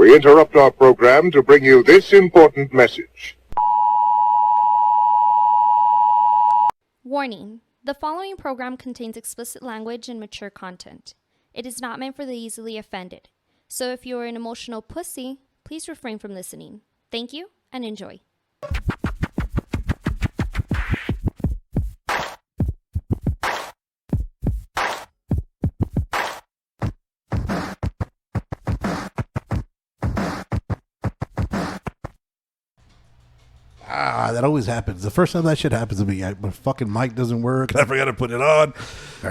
We interrupt our program to bring you this important message. Warning. The following program contains explicit language and mature content. It is not meant for the easily offended. So if you are an emotional pussy, please refrain from listening. Thank you and enjoy. That always happens. The first time that shit happens to me, my fucking mic doesn't work. I forgot to put it on.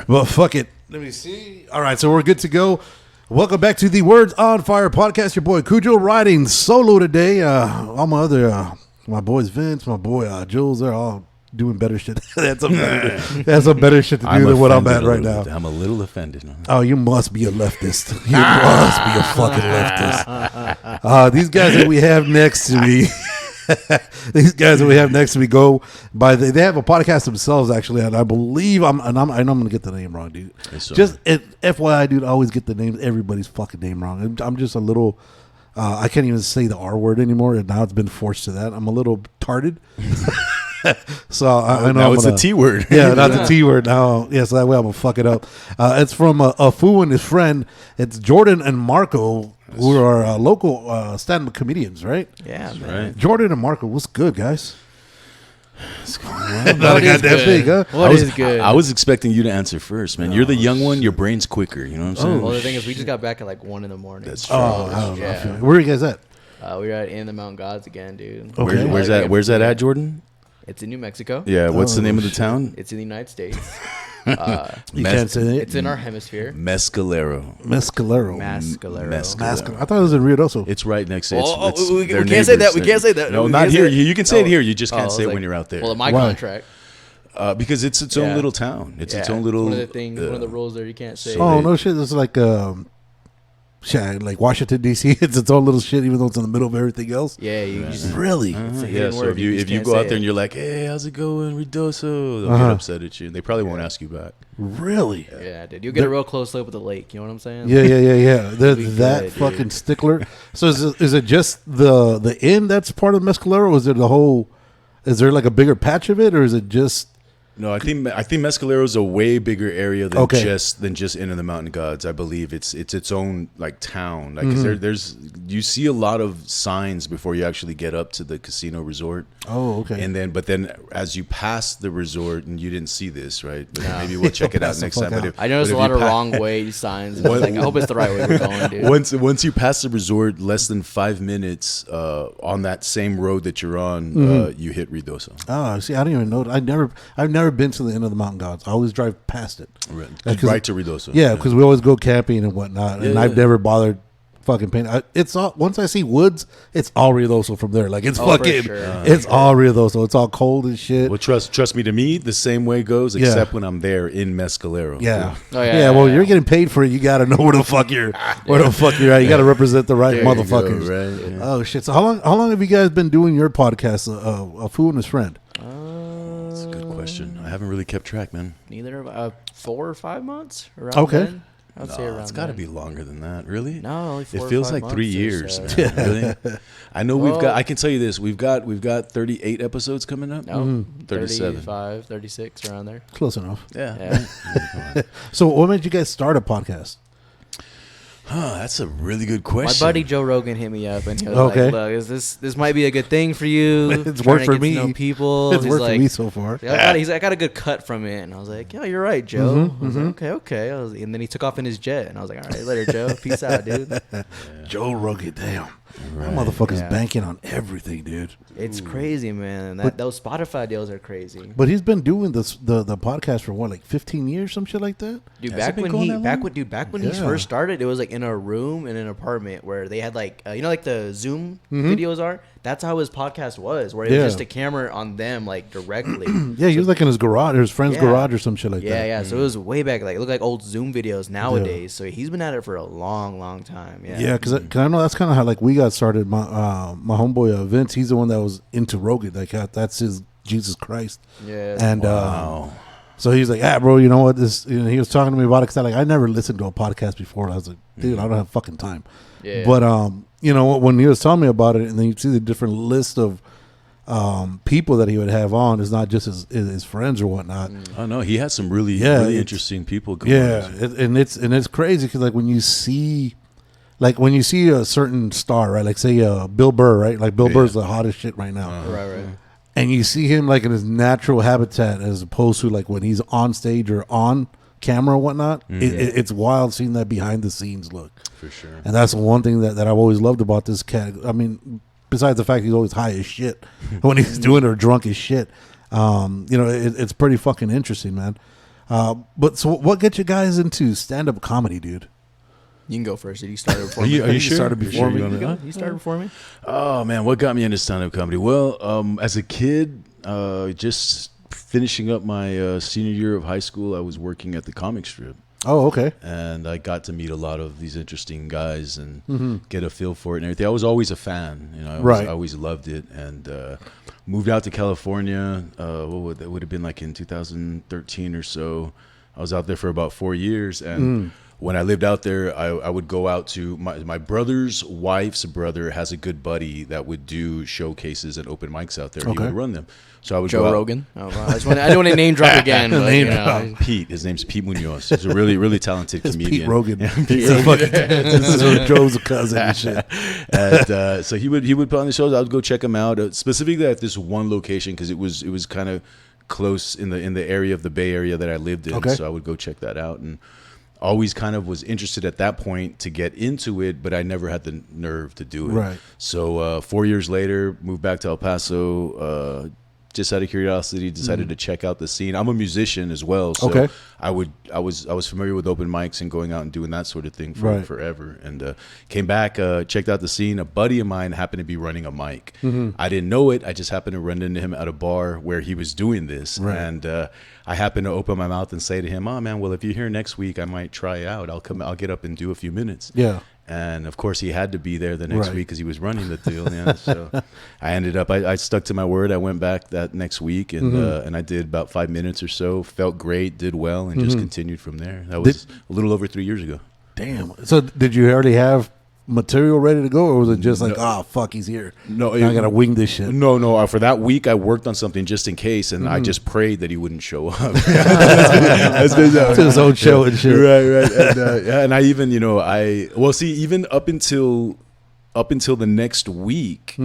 But fuck it. Let me see. All right, so we're good to go. Welcome back to the Words on Fire podcast. Your boy Cujo riding solo today. All my other, my boys Vince, my boy Jules, they're all doing better shit. That's some better shit to do than what I'm at right now. I'm a little offended. Oh, you must be a leftist. You must be a fucking leftist. These guys that we have next to me. These guys that we have next to me go by they have a podcast themselves actually, and I believe I know I'm gonna get the name wrong, dude. Yes, just FYI, dude, I always get the names, everybody's fucking name wrong. I'm just a little I can't even say the R word anymore, and now it's been forced to that. I'm a little tarded. So I know now it's a T word. Yeah, not the T word now. Yeah, so that way I'm gonna fuck it up. It's from a fool and his friend. It's Jordan and Marko, who are local stand-up comedians, right? Yeah, man. Right. Jordan and Marko, what's good, guys? It's Not a goddamn thing, huh? What is good? I was expecting you to answer first, man. You're the young one. Your brain's quicker. You know what I'm saying? Well, the thing is, we just got back at like 1 a.m. That's true. Oh, I don't know. Yeah. Where are you guys at? We're at In the Mountain Gods again, dude. Okay. Where's that at, Jordan? It's in New Mexico. Yeah. What's the name of the town? It's in the United States. You can't say it. It's in our hemisphere. Mescalero. Mescalero. Mascalero. I thought it was in Ruidoso. It's right next to Oh, we can't say that. We can't say that. No, We not can't here. say- You can say it Oh. here. You just Oh, can't I was say it like- when you're out there. Well, in my Why? contract. Because it's its own Yeah. little town. It's its Yeah, own little. One of the things, one of the rules there, you can't say. Oh, no shit. It's like like Washington, D.C. It's its own little shit, even though it's in the middle of everything else. Yeah, you just Really? It's a Yeah, hidden so word. if you just can't go say out there it. and you're like, hey, how's it going, Ruidoso? They'll Uh-huh. get upset at you. They probably won't ask you back. Really? Yeah, dude. You'll get a real close look with the lake. You know what I'm saying? Yeah. They're We that good, fucking dude. stickler. So is it just the inn that's part of Mescalero, or is it the whole? Is there like a bigger patch of it, or is it just? No, I think Mescalero is a way bigger area than Okay. just In the Mountain Gods. I believe it's its own like town. Like 'cause there's you see a lot of signs before you actually get up to the casino resort. Oh, okay. And then as you pass the resort, and you didn't see this, right? But maybe we'll check it out Pass the next fuck time. out. I noticed a lot of wrong way signs. I was like, I hope it's the right way we're going, dude. Once you pass the resort, less than 5 minutes on that same road that you're on, you hit Ruidoso. Oh, see, I don't even know. I've never been to the end of the Mountain Gods. I always drive past it. Right, Like, 'cause- right to Ruidoso. Yeah, because we always go camping and whatnot, and Yeah, I've yeah. never bothered fucking painting. It's all once I see woods, it's all Ruidoso from there. Like it's Oh, for fucking, sure. it's all Ruidoso. It's all cold and shit. Well, trust me. To me, the same way goes, Yeah. except when I'm there in Mescalero. Yeah. Oh, yeah, Well, yeah. you're getting paid for it. You got to know where the fuck you're at. You got to represent the right There you go, motherfuckers. right? Yeah. Oh shit! So how long have you guys been doing your podcast? A Fool and His Friend. That's a good question. I haven't really kept track, man. Neither of 4 or 5 months. Around Okay. then. I'd say around. It's got to then. be longer than that, really. No, only 4 It or feels 5 like 3 months or years, so. man. Really? I know we've got. Well- I can tell you this: we've got 38 episodes coming up. No, 37. 35, 36, around there. Close enough. Yeah. Yeah. So what made you guys start a podcast? That's a really good My question. buddy Joe Rogan hit me up and he was Okay. like, "Look, this might be a good thing for you. It's Trying worked to for get to me. know people." It's He's worked like, for me so far. He's like, I got a good cut from it, and I was like, "Yeah, you're right, Joe." I was like, okay. And then he took off in his jet, and I was like, "All right, later, Joe. Peace out, dude." Joe Rogan, damn. That motherfucker's Yeah. banking on everything, dude. It's crazy, man. Those Spotify deals are crazy. But he's been doing the podcast for what, like 15 years, some shit like that? Dude, Has it been going that long? back when he Yeah. first started, it was like in a room in an apartment where they had like like the Zoom videos are. That's how his podcast was, where it Yeah. was just a camera on them like directly. Yeah, he was like in his garage, or his friend's Yeah. garage, or some shit like Yeah, that. yeah. So it was way back. Like it looked like old Zoom videos nowadays. So he's been at it for a long, long time. Yeah. Yeah, because I know that's kind of how like we got started. My homeboy Vince, he's the one that was into Rogan. Like that's his Jesus Christ. Yeah. And Wow. So he's like, bro, you know what? He was talking to me about it because I never listened to a podcast before. And I was like, dude, I don't have fucking time. Yeah. But when he was telling me about it, and then you see the different list of people that he would have on, it's not just his friends or whatnot. Oh no, he had some really interesting people going. And it's crazy because like when you see a certain star, right? Like say Bill Burr, right? Like Bill Burr's the hottest shit right now. Right. And you see him like in his natural habitat as opposed to like when he's on stage or on camera and whatnot. It's wild seeing that behind the scenes look. For sure. And that's the one thing that I've always loved about this cat. I mean, besides the fact he's always high as shit when he's doing it or drunk as shit. It's pretty fucking interesting, man. But so what gets you guys into stand-up comedy, dude? You can go first. You started before me. Are you sure? Started before me. You started before me. Oh man, what got me into stand-up comedy? Well, as a kid, just finishing up my senior year of high school, I was working at the comic strip. Oh, okay. And I got to meet a lot of these interesting guys and get a feel for it and everything. I was always a fan, I always loved it, and moved out to California. What would have been like in 2013 or so. I was out there for about 4 years, and when I lived out there, I would go out to my brother's wife's brother has a good buddy that would do showcases and open mics out there. And he would run them. So I would Joe go Rogan. I don't want to name drop again. But, Pete. His name's Pete Munoz. He's a really, really talented comedian. Pete Rogan. This is Joe's cousin and shit. And so he would put on the shows. I would go check him out. Specifically at this one location because it was kind of close in the area of the Bay Area that I lived in. Okay. So I would go check that out and always kind of was interested at that point to get into it, but I never had the nerve to do it. Right. So 4 years later, moved back to El Paso. Just out of curiosity, decided to check out the scene. I'm a musician as well, so I was familiar with open mics and going out and doing that sort of thing for forever. And came back, checked out the scene. A buddy of mine happened to be running a mic. I didn't know it. I just happened to run into him at a bar where he was doing this, and I happened to open my mouth and say to him, "Oh man, well if you're here next week, I might try out. I'll get up and do a few minutes." Yeah. And of course, he had to be there the next week because he was running the deal. Yeah, so I ended up. I stuck to my word. I went back that next week, and I did about 5 minutes or so. Felt great, did well, and just continued from there. That was a little over 3 years ago. Damn. So did you already have material ready to go, or was it just like, fuck, he's here? No, I gotta wing this shit. No. For that week, I worked on something just in case, and I just prayed that he wouldn't show up. To his own show and shit. Right. And I even, even up until the next week,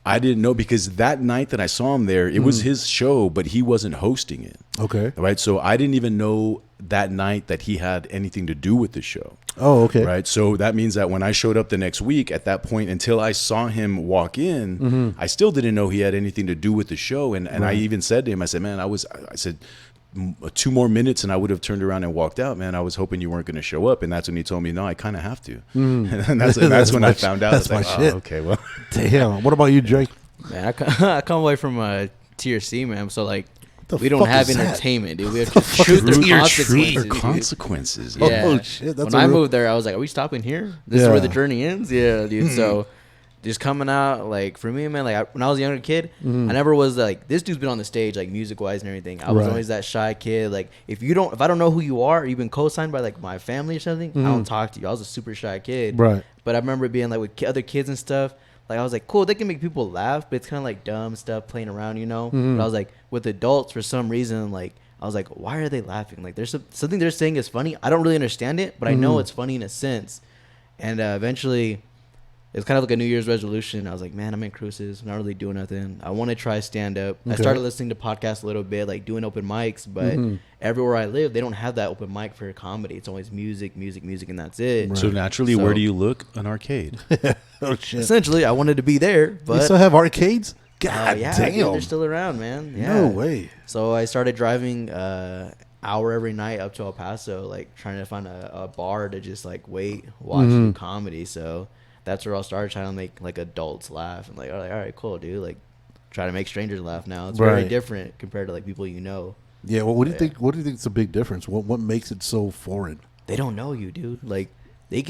I didn't know because that night that I saw him there, it was his show, but he wasn't hosting it. Okay. Right. So I didn't even know that night that he had anything to do with the show. Oh, okay. Right. So that means that when I showed up the next week, at that point, until I saw him walk in, I still didn't know he had anything to do with the show. And I even said to him, I said, man, I said 2 more minutes and I would have turned around and walked out, man. I was hoping you weren't going to show up. And that's when he told me, no, I kind of have to. And that's when I found out. That's my shit. Okay, well. Damn. What about you, Drake? Man, I come away from Tier C, man. So like, we don't have entertainment, dude. We have just true consequences. Yeah. Oh shit! When I moved there, I was like, "Are we stopping here? This is where the journey ends." Yeah, dude. So, just coming out, like for me, man. Like when I was a younger kid, I never was like this dude's been on the stage, like music wise and everything. I was always that shy kid. Like if I don't know who you are, or you've been co-signed by like my family or something, I don't talk to you. I was a super shy kid. Right. But I remember being like with other kids and stuff. Like I was like, cool, they can make people laugh, but it's kind of like dumb stuff playing around, But I was like, with adults, for some reason, like I was like, why are they laughing? Like there's something they're saying is funny. I don't really understand it, but I know it's funny in a sense. And eventually, it's kind of like a New Year's resolution. I was like, man, I'm in cruises. I'm not really doing nothing. I want to try stand up. I started listening to podcasts a little bit, like doing open mics, but everywhere I live, they don't have that open mic for comedy. It's always music, and that's it. Right. So naturally, where do you look? An arcade. Oh shit! Essentially, I wanted to be there, but you still have arcades? God yeah, damn, dude, they're still around, man. Yeah. No way. So I started driving hour every night up to El Paso, like trying to find a bar to just like watch comedy. So that's where I'll start trying to make like adults laugh and like, all right, cool, dude. Like try to make strangers laugh now. It's very different compared to like people you know. Yeah. Well, what do you think? What do you think is a big difference? What makes it so foreign? They don't know you, dude. Like they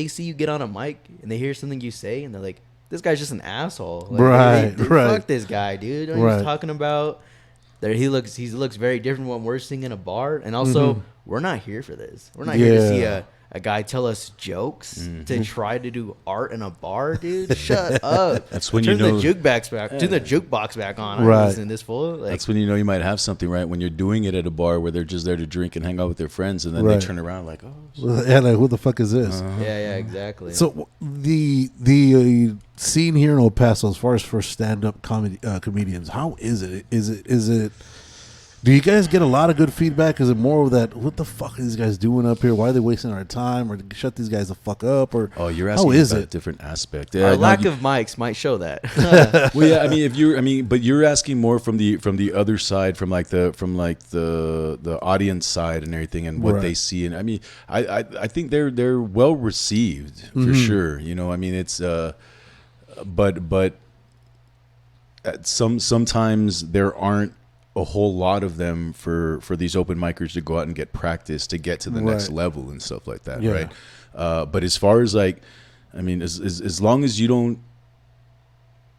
see you get on a mic and they hear something you say and they're like, this guy's just an asshole. Like, right. Fuck this guy, dude. What are you talking about? There he looks very different when we're singing in a bar, and also we're not here for this. We're not here to see a guy tell us jokes to try to do art in a bar, dude. Shut up. That's when Turn you know the jukebox back on. Right. Listen this fool. Like, that's when you know you might have something, right? When you're doing it at a bar where they're just there to drink and hang out with their friends, and then they turn around like, oh, shit. Yeah, like, who the fuck is this? yeah, exactly. So the scene here in El Paso, as far as for stand-up comedy comedians, how is it? Is it? Do you guys get a lot of good feedback? Is it more of that? What the fuck are these guys doing up here? Why are they wasting our time? Or shut these guys the fuck up? Or you're asking how is about it? a different aspect. Our lack of mics might show that. Well, yeah, but you're asking more from the other side, from the audience side and everything, and what they see. And I mean, I think they're well received for sure. You know, I mean, it's but sometimes there aren't a whole lot of them for these open micers to go out and get practice to get to the next level and stuff like that, right? But as far as like, I mean, as long as you don't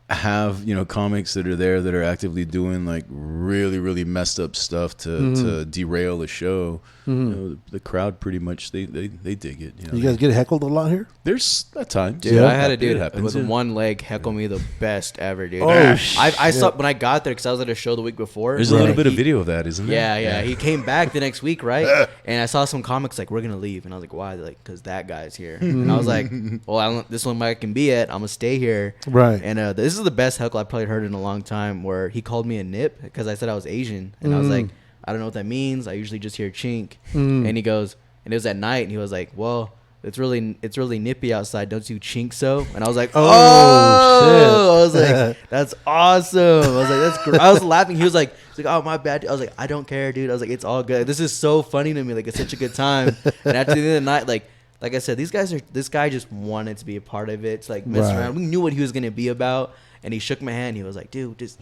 have, you know, comics that are there that are actively doing like really, really messed up stuff to derail a show, you know, the crowd pretty much they dig it. You know? You guys get heckled a lot here? There's at times, Dude, I had a dude with one leg heckle me the best ever, dude. I saw when I got there because I was at a show the week before. There's a little bit of video of that, isn't there? Yeah. He came back the next week, right? And I saw some comics like, we're gonna leave, and I was like, why? They're like, because that guy's here. And I was like, well, this one I can be at. I'm gonna stay here. Right. And this is the best heckle I've probably heard in a long time. Where he called me a nip because I said I was Asian, and I was like, I don't know what that means. I usually just hear chink. And he goes, and it was at night, and he was like, well, it's really nippy outside. Don't you chink so? And I was like, oh shit. I was like, that's awesome. I was like, that's great. I was laughing. He was like, oh, my bad. I was like, I don't care, dude. I was like, it's all good. This is so funny to me. Like, it's such a good time. And after the end of the night, like I said, this guy just wanted to be a part of it. To like mess around. We knew what he was gonna be about. And he shook my hand. He was like, dude, just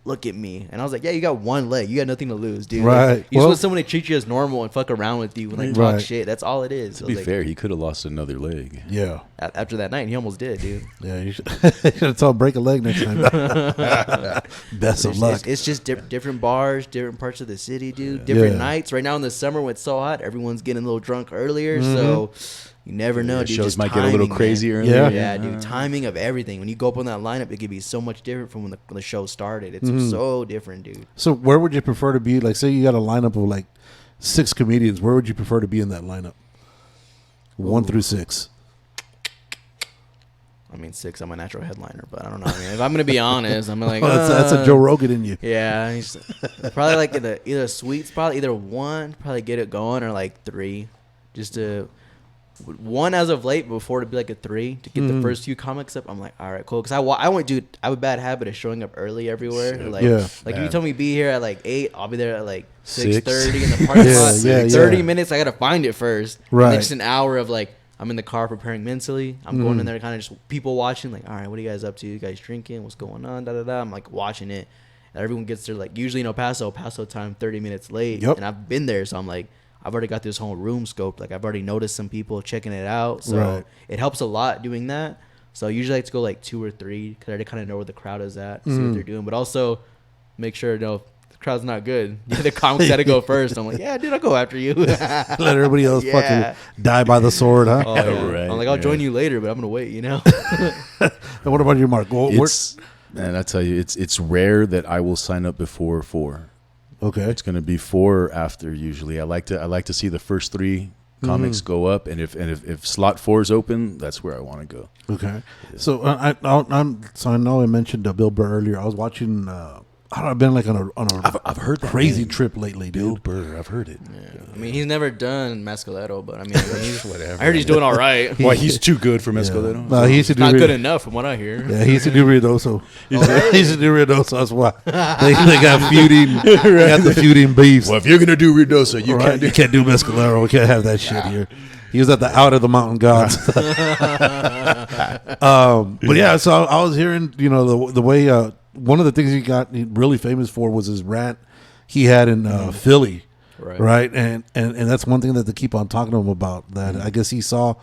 look at me. And I was like, yeah, you got one leg. You got nothing to lose, dude. Right. Like, you just want someone to treat you as normal and fuck around with you and like talk shit. That's all it is. To be fair, he could have lost another leg. Yeah. After that night, he almost did, dude. Yeah, you should have told him break a leg next time. Best of luck. It's just different bars, different parts of the city, dude. Different nights. Right now in the summer when it's so hot, everyone's getting a little drunk earlier. So you never know, dude. Shows just might get a little crazy earlier. earlier. Yeah, dude. Timing of everything. When you go up on that lineup, it could be so much different from when the show started. It's so different, dude. So where would you prefer to be? Like, say you got a lineup of like 6 comedians. Where would you prefer to be in that lineup? 1 through 6. I mean, 6. I'm a natural headliner, but I don't know. I mean, if I'm gonna be honest, I'm like, that's a Joe Rogan in you. Yeah, he's probably like either sweets, probably either 1, probably get it going, or like 3, just to. 1 as of late, before to be like a 3 to get the first few comics up. I'm like, all right, cool, because I have a bad habit of showing up early everywhere. Like if you tell me be here at like 8, I'll be there at like 6:30 in the parking lot. 30 minutes, I gotta find it first. Right. And just an hour of like, I'm in the car preparing mentally. I'm going in there kind of just people watching, like, all right, what are you guys up to? You guys drinking? What's going on? I'm like watching it, and everyone gets there like usually in El Paso time 30 minutes late. Yep. And I've been there, so I'm like, I've already got this whole room scoped. Like, I've already noticed some people checking it out. So it helps a lot doing that. So I usually like to go like 2 or 3 because I already kind of know where the crowd is at, see what they're doing. But also make sure, if the crowd's not good, the comics got to go first. I'm like, yeah, dude, I'll go after you. Let everybody else fucking die by the sword, huh? Oh, yeah. Right, I'm like, I'll join you later, but I'm going to wait, And what about you, Mark? Man, I tell you, it's rare that I will sign up before 4. Okay. It's going to be 4 after usually. I like to see the first 3 comics go up, and if slot 4 is open, that's where I want to go. Okay. Yeah. So I know I mentioned Bill Burr earlier. I was watching. I've been like on a I've heard that crazy name. trip lately, dude. Bill Burr, I've heard it. Yeah. I mean, he's never done Mescalero, but I mean, he's whatever. I heard he's doing all right. Why, he's too good for Mescalero? No, he used to do not good enough from what I hear. Yeah, he used to do Ruidoso. He used to do Ruidoso. That's why they got feuding. They got the feuding beefs. Well, if you're gonna do Ruidoso, you can't do Mescalero. We can't have that shit here. He was at the Out of the Mountain Gods. But yeah, so I was hearing, the way one of the things he got really famous for was his rant he had in Philly, right? And that's one thing that they keep on talking to him about. That I guess he saw,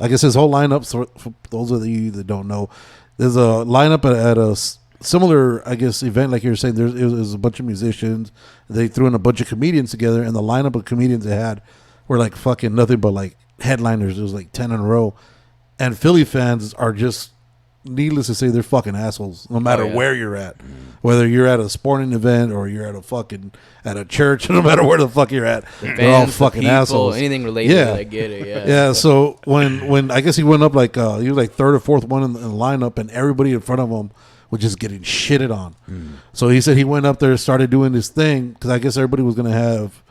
his whole lineup. For those of you that don't know, there's a lineup similar, I guess, event like you were saying. It was a bunch of musicians. They threw in a bunch of comedians together, and the lineup of comedians they had were like fucking nothing but like headliners. It was like 10 in a row, and Philly fans are just, needless to say, they're fucking assholes. No matter where you're at, whether you're at a sporting event or you're at a church, no matter where the fuck you're at, they're all fucking assholes. Anything related, I get it. Yeah. So when I guess he went up like he was like third or fourth one in the lineup, and everybody in front of him was just getting shitted on. So he said he went up there, started doing this thing, because I guess everybody was going to have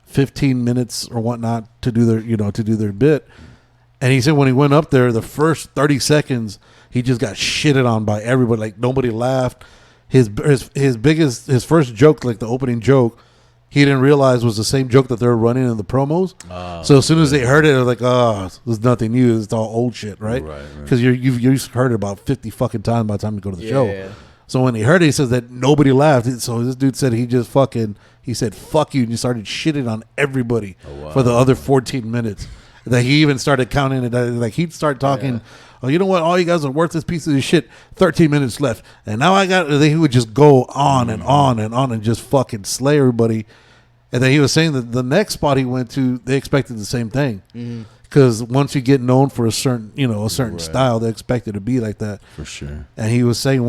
15 minutes or whatnot to do their bit. And he said when he went up there, the first 30 seconds, he just got shitted on by everybody. Like, nobody laughed. His first joke, like the opening joke, he didn't realize was the same joke that they were running in the promos. So as soon as they heard it, they were like, "Oh, there's nothing new. It's all old shit, right?" Because you've heard it about 50 fucking times by the time you go to the show. Yeah. So when he heard it, he says that nobody laughed. So this dude said he said "fuck you" and he started shitting on everybody for the other 14 minutes. That he even started counting it. Like, he'd start talking. Yeah. Oh, you know what? All you guys are worthless pieces of shit. 13 minutes left, and now I got. He would just go on and on and on and just fucking slay everybody. And then he was saying that the next spot he went to, they expected the same thing, because once you get known for a certain style, they expect it to be like that for sure. And he was saying,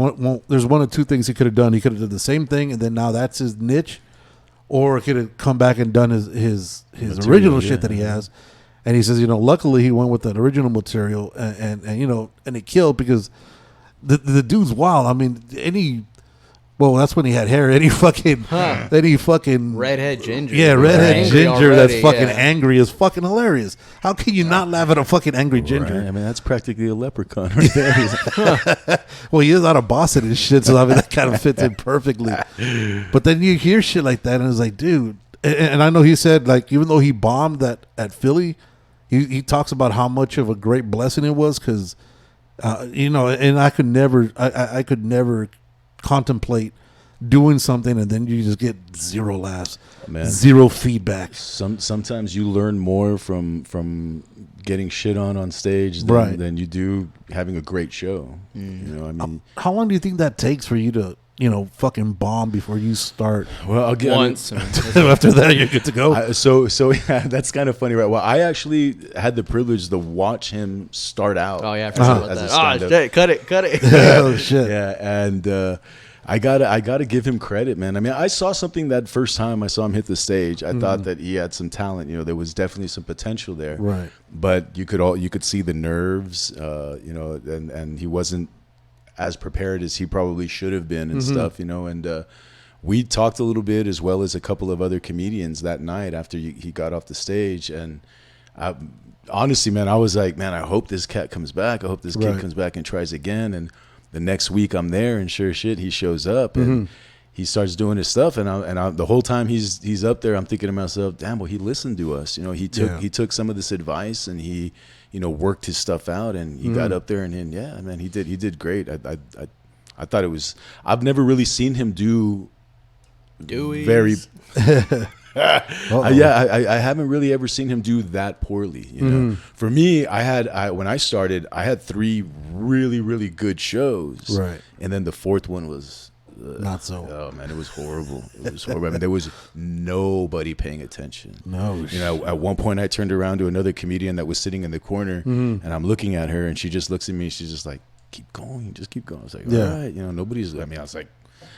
there's one of two things he could have done. He could have done the same thing, and then now that's his niche, or he could have come back and done his original shit that he has. And he says, luckily he went with that original material, and it killed, because the dude's wild. I mean, that's when he had hair. Any fucking redhead ginger. Yeah, redhead ginger that's fucking angry is fucking hilarious. How can you not laugh at a fucking angry ginger? Right. I mean, that's practically a leprechaun right there. Well, he is out of Boston and shit, so I mean that kind of fits in perfectly. But then you hear shit like that, and it's like, dude. And I know he said, like, even though he bombed at Philly, he talks about how much of a great blessing it was, because and I could never contemplate doing something and then you just get zero laughs, zero feedback. Sometimes you learn more from getting shit on stage than you do having a great show. I mean, how long do you think that takes for you to fucking bomb before you start? Well, I'll get once. After that, you're good to go. So yeah, that's kind of funny, right? Well, I actually had the privilege to watch him start out. Oh yeah, I forgot about that. Oh shit, cut it. Oh shit. Yeah, and I gotta give him credit, man. I mean, I saw something that first time I saw him hit the stage. I thought that he had some talent. There was definitely some potential there. Right. But you could see the nerves. And he wasn't as prepared as he probably should have been and stuff, and we talked a little bit, as well as a couple of other comedians that night after he got off the stage. And honestly, man, I was like, man, I hope this cat comes back. I hope this kid comes back and tries again. And the next week I'm there, and sure shit, he shows up and he starts doing his stuff. And I, the whole time he's up there, I'm thinking to myself, damn, well, he listened to us. He took some of this advice, and he worked his stuff out, and he got up there, and yeah, man, he did great. I thought it was. I've never really seen him do very. I haven't really ever seen him do that poorly. For me, when I started, I had 3 really, really good shows, right, and then the 4th one was. Not so. Oh man, it was horrible. It was horrible. I mean, there was nobody paying attention. No. At one point, I turned around to another comedian that was sitting in the corner, and I'm looking at her, and she just looks at me. She's just like, "Keep going, just keep going." I was like, "All right, nobody's." I mean, I was like,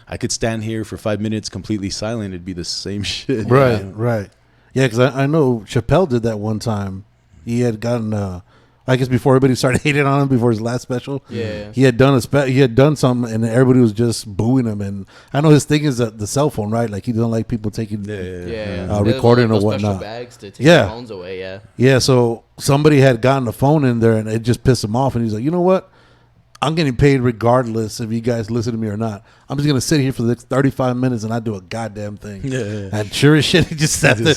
I could stand here for 5 minutes completely silent. It'd be the same shit. Right, right. Yeah, because I know Chappelle did that one time. He had gotten. I guess before everybody started hating on him before his last special, he had done something, and everybody was just booing him. And I know his thing is the cell phone, right? Like, he doesn't like people taking recording or whatnot. Bags to take their phones away, yeah. So somebody had gotten a phone in there, and it just pissed him off. And he's like, you know what? I'm getting paid regardless if you guys listen to me or not. I'm just gonna sit here for the next 35 minutes and not do a goddamn thing. And sure as shit, he just sat there.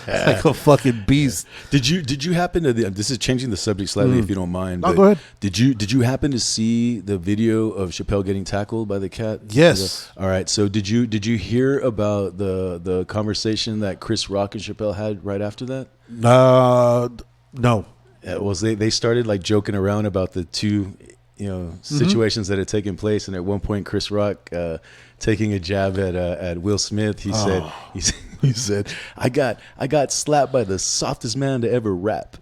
Like a fucking beast. Did you happen to? This is changing the subject slightly, if you don't mind. Go ahead. Did you happen to see the video of Chappelle getting tackled by the cat? Yes. All right. So did you hear about the conversation that Chris Rock and Chappelle had right after that? No. Well, they started like joking around about the 2 situations that had taken place, and at one point Chris Rock taking a jab at Will Smith, he said I got slapped by the softest man to ever rap.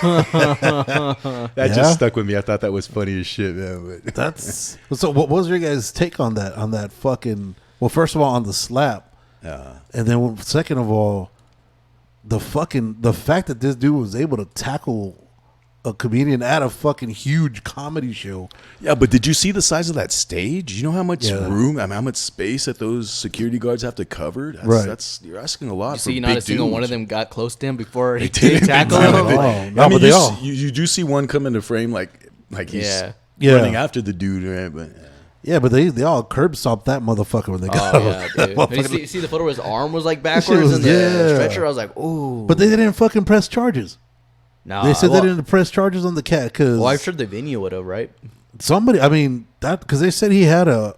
That just stuck with me. I thought that was funny as shit, man. That's so. What was your guys' take on that? On that fucking. Well, first of all, on the slap, and then second of all, the fact that this dude was able to tackle a comedian at a fucking huge comedy show. Yeah, but did you see the size of that stage? You know how much room, how much space that those security guards have to cover? You're asking a lot. You see, not a single one of them got close to him before he did tackle him. I mean, you do see one come into frame like he's running after the dude, right? But yeah, but they all curb stomped that motherfucker when they got him. You see the photo where his arm was like backwards in the stretcher? I was like, ooh. But they didn't fucking press charges. No, they said they didn't press charges on the cat because. Well, I'm sure the venue would have, right? Somebody, I mean, that because they said he had a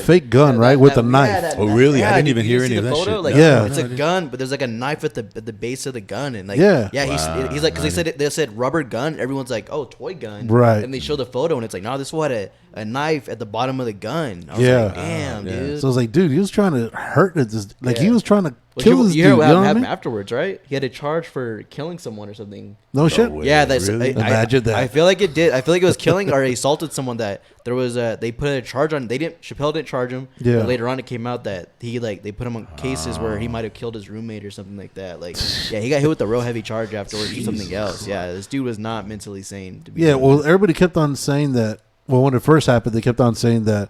fake gun, right, with a knife. Oh, really? I didn't even hear any of that shit. Like, it's a gun, but there's like a knife at the base of the gun, and like, he's like, because they said rubber gun. Everyone's like, oh, toy gun, right? And they show the photo, and it's like, no, this one had a knife at the bottom of the gun. I was like, damn, dude. So I was like, dude, he was trying to hurt this, like he was trying to kill this dude. You hear what you know happened afterwards, right? He had a charge for killing someone or something. No shit. Yeah, that's really? Imagine that. I feel like it did. I feel like it was killing or assaulted someone that there was they put a charge on. Chappelle didn't charge him. Yeah. But later on, it came out that they put him on cases where he might have killed his roommate or something like that. Like, yeah, he got hit with a real heavy charge afterwards or something else. Yeah, this dude was not mentally sane. Well, everybody kept on saying that. Well, when it first happened, they kept on saying that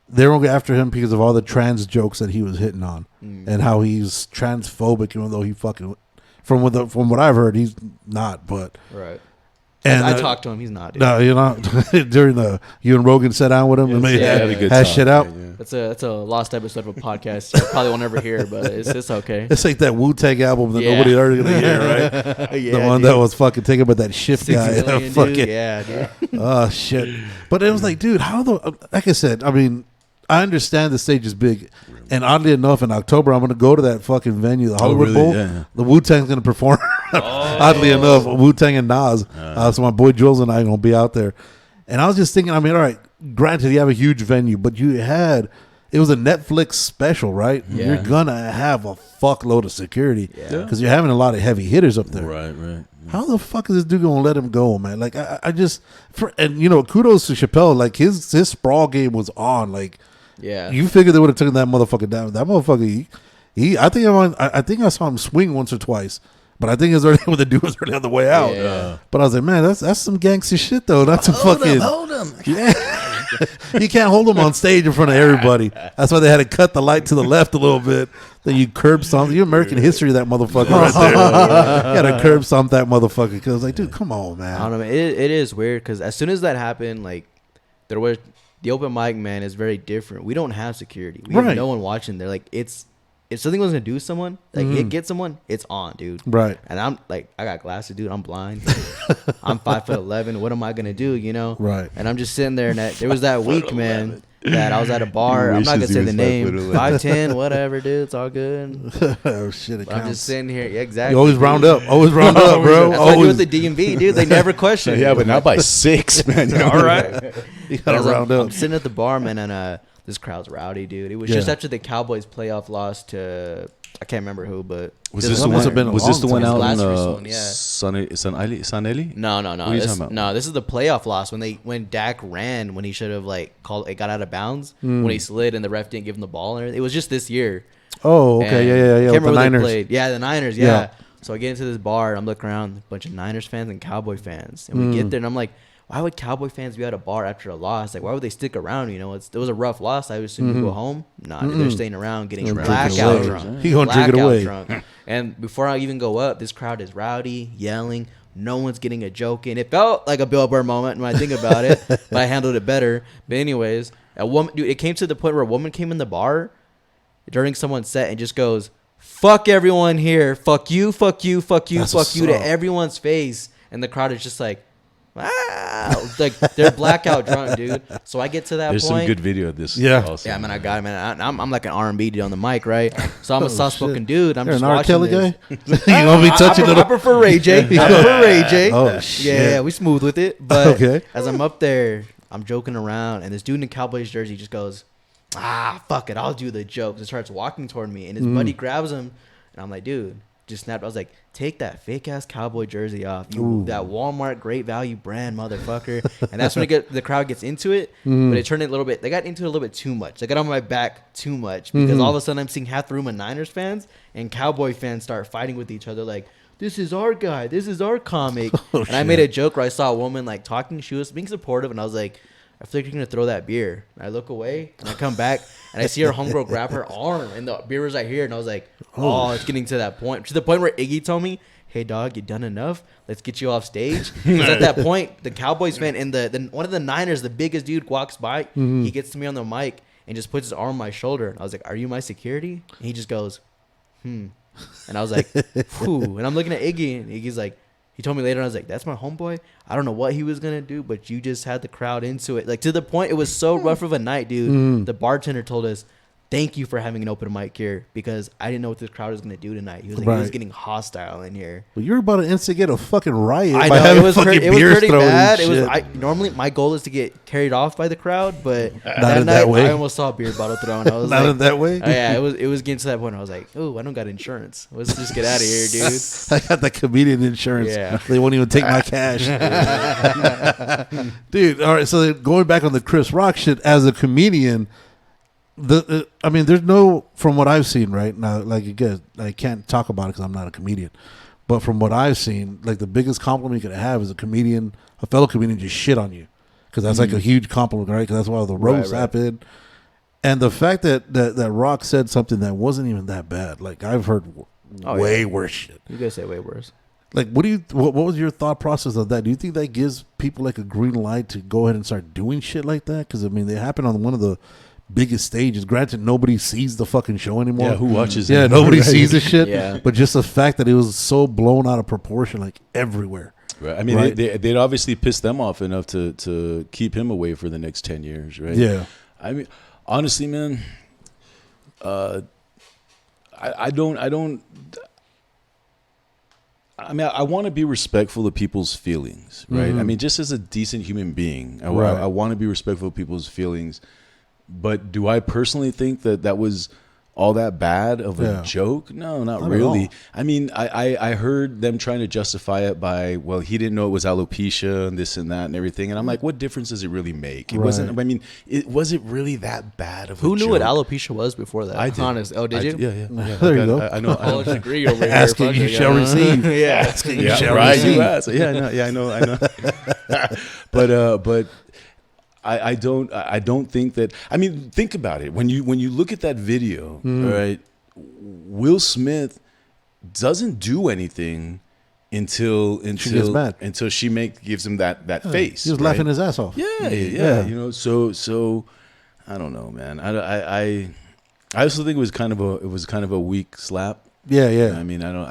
they were after him because of all the trans jokes that he was hitting on and how he's transphobic, even though he fucking from what I've heard, he's not. But right. And I talked to him. He's not. Dude. No, you know, during you and Rogan sat down with him and had a good hash talk. shit out. That's a lost episode of a podcast. You probably won't ever hear, but it's okay. It's like that Wu-Tang album that nobody ever gonna hear, right? The one that was fucking taken by that shift guy. Fucking, yeah, dude. Oh shit! But it was like, dude, how like I said, I mean, I understand the stage is big, and oddly enough, in October I'm gonna go to that fucking venue, the Hollywood Bowl. Yeah. The Wu-Tang's gonna perform. Oddly enough, Wu-Tang and Nas. So my boy Jules and I are gonna be out there, and I was just thinking, I mean, all right, granted you have a huge venue, but it was a Netflix special, right? Yeah. You're gonna have a fuckload of security because you're having a lot of heavy hitters up there. Right. How the fuck is this dude gonna let him go, man? Like I just and you know, kudos to Chappelle. Like his sprawl game was on. Like, you figured they would have taken that motherfucker down. That motherfucker, I think I saw him swing once or twice. But I think it's already when the dude was already on the way out. Yeah. But I was like, man, that's some gangster shit though. That's a fucking hold him. Yeah. You can't hold him on stage in front of everybody. That's why they had to cut the light to the left a little bit. Then you curb stomp. You American history that motherfucker right there. You got to curb stomp that motherfucker because I was like, dude, come on, man. I don't know, man. It is weird because as soon as that happened, like there was the open mic, man, is very different. We don't have security. We have no one watching there. Like if something was gonna do someone, like get someone, it's on, dude. Right. And I'm like, I got glasses, dude. I'm blind. I'm 5'11". What am I gonna do? You know. Right. And I'm just sitting there, and there was that week, man, that I was at a bar. I'm not gonna say the name. 5'10", whatever, dude. It's all good. Oh shit! It counts. I'm just sitting here. Yeah, exactly. You always round up. Always round up, bro. That's what I do with the DMV, dude. They never question. Yeah, but not by 6, man. You know? All right. You gotta round up. I'm sitting at the bar, man, and this crowd's rowdy, dude. It was just after the Cowboys playoff loss to I can't remember who, but was this the one? Was this the one out in Sanelli? No. What are you talking about? No, this is the playoff loss when Dak ran when he should have it got out of bounds when he slid and the ref didn't give him the ball and everything. It was just this year. Oh, okay, yeah. Can't remember the Niners. Played. Yeah, the Niners. Yeah. So I get into this bar. I'm looking around, a bunch of Niners fans and Cowboy fans, and we get there, and I'm like, why would Cowboy fans be at a bar after a loss? Like, why would they stick around? You know, it was a rough loss. I would assume you go home. Nah, they're staying around, getting blackout drunk. He gonna drink it away. Drunk. And before I even go up, this crowd is rowdy, yelling. No one's getting a joke in. It felt like a Bill Burr moment when I think about it, but I handled it better. But anyways, it came to the point where a woman came in the bar during someone's set and just goes, "Fuck everyone here. Fuck you, fuck you, fuck you, fuck you" to everyone's face. And the crowd is just like, like they're blackout drunk, dude. So I get to that There's point. some good video of this. Yeah. Also. Yeah, man, I got it, man. I'm like an R&B dude on the mic, right? So I'm a soft-spoken dude. I'm You're just an R. watching Kelly this. guy? You gonna be touching I prefer Ray J. Oh shit. Yeah, we smooth with it. But Okay. as I'm up there, I'm joking around, and this dude in a Cowboys jersey just goes, fuck it, I'll do the jokes, and starts walking toward me, and his buddy grabs him, and I'm like, dude, just snapped. I was like, take that fake ass Cowboy jersey off, that Walmart Great Value brand motherfucker. And that's when the crowd gets into it. But it turned it a little bit. They got into it a little bit too much. They got on my back too much because all of a sudden I'm seeing half the room of Niners fans and Cowboy fans start fighting with each other like, this is our guy, this is our comic. And I made a joke where I saw a woman like talking, she was being supportive, and I was like, I feel like you're gonna throw that beer. And I look away and I come back and I see her homegirl grab her arm and the beer was right here, and I was like, it's getting to that point. To the point where Iggy told me, hey dog, you done enough? Let's get you off stage. Because at that point, the Cowboys fan and the one of the Niners, the biggest dude, walks by. He gets to me on the mic and just puts his arm on my shoulder. And I was like, are you my security? And he just goes, And I was like, whew. And I'm looking at Iggy, and Iggy's like, he told me later, I was like, that's my homeboy. I don't know what he was going to do, but you just had the crowd into it. Like, to the point, it was so rough of a night, dude. The bartender told us, thank you for having an open mic here, because I didn't know what this crowd was going to do tonight. He was like, it was getting hostile in here. Well, you're about to instigate a fucking riot. I know, it was pretty bad. It was normally my goal is to get carried off by the crowd, but that night I almost saw a beer bottle thrown. I was not in that way. Yeah, it was getting to that point. I was like, oh, I don't got insurance. Let's just get out of here, dude. I got the comedian insurance. Yeah. They won't even take my cash. Dude, all right. So going back on the Chris Rock shit, as a comedian, I mean, there's no, from what I've seen right now, like, again, I can't talk about it because I'm not a comedian, but from what I've seen, like, the biggest compliment you could have is a fellow comedian just shit on you, because that's like a huge compliment, right? Because that's why the roast happened. And the fact that Rock said something that wasn't even that bad, like, I've heard way worse shit. You guys say way worse. Like, what was your thought process of that? Do you think that gives people like a green light to go ahead and start doing shit like that? Because I mean, they happen on one of the biggest stages. Granted, nobody sees the fucking show anymore. Yeah, who watches it? Yeah, nobody sees the shit. Yeah. But just the fact that it was so blown out of proportion, like everywhere. Right. I mean, they'd obviously pissed them off enough to keep him away for the next 10 years, right? Yeah. I mean, honestly, man, I want to be respectful of people's feelings, right? I mean, just as a decent human being, I want to be respectful of people's feelings. But do I personally think that was all that bad of a joke? No, not really. I mean, I heard them trying to justify it by, well, he didn't know it was alopecia and this and that and everything. And I'm like, what difference does it really make? It wasn't, I mean, was it really that bad of a joke? Who knew what alopecia was before that? I did. Honest. Oh, did you? Yeah. There you go. I know. College degree over here. Asking you shall receive. Yeah. Asking you shall receive. You asked. Yeah, I know. But I don't think that. I mean, think about it. When you look at that video, right? Will Smith doesn't do anything until she gives him that face. He was laughing his ass off. Yeah. You know, so I don't know, man. I also think it was kind of a weak slap. Yeah. I mean, I don't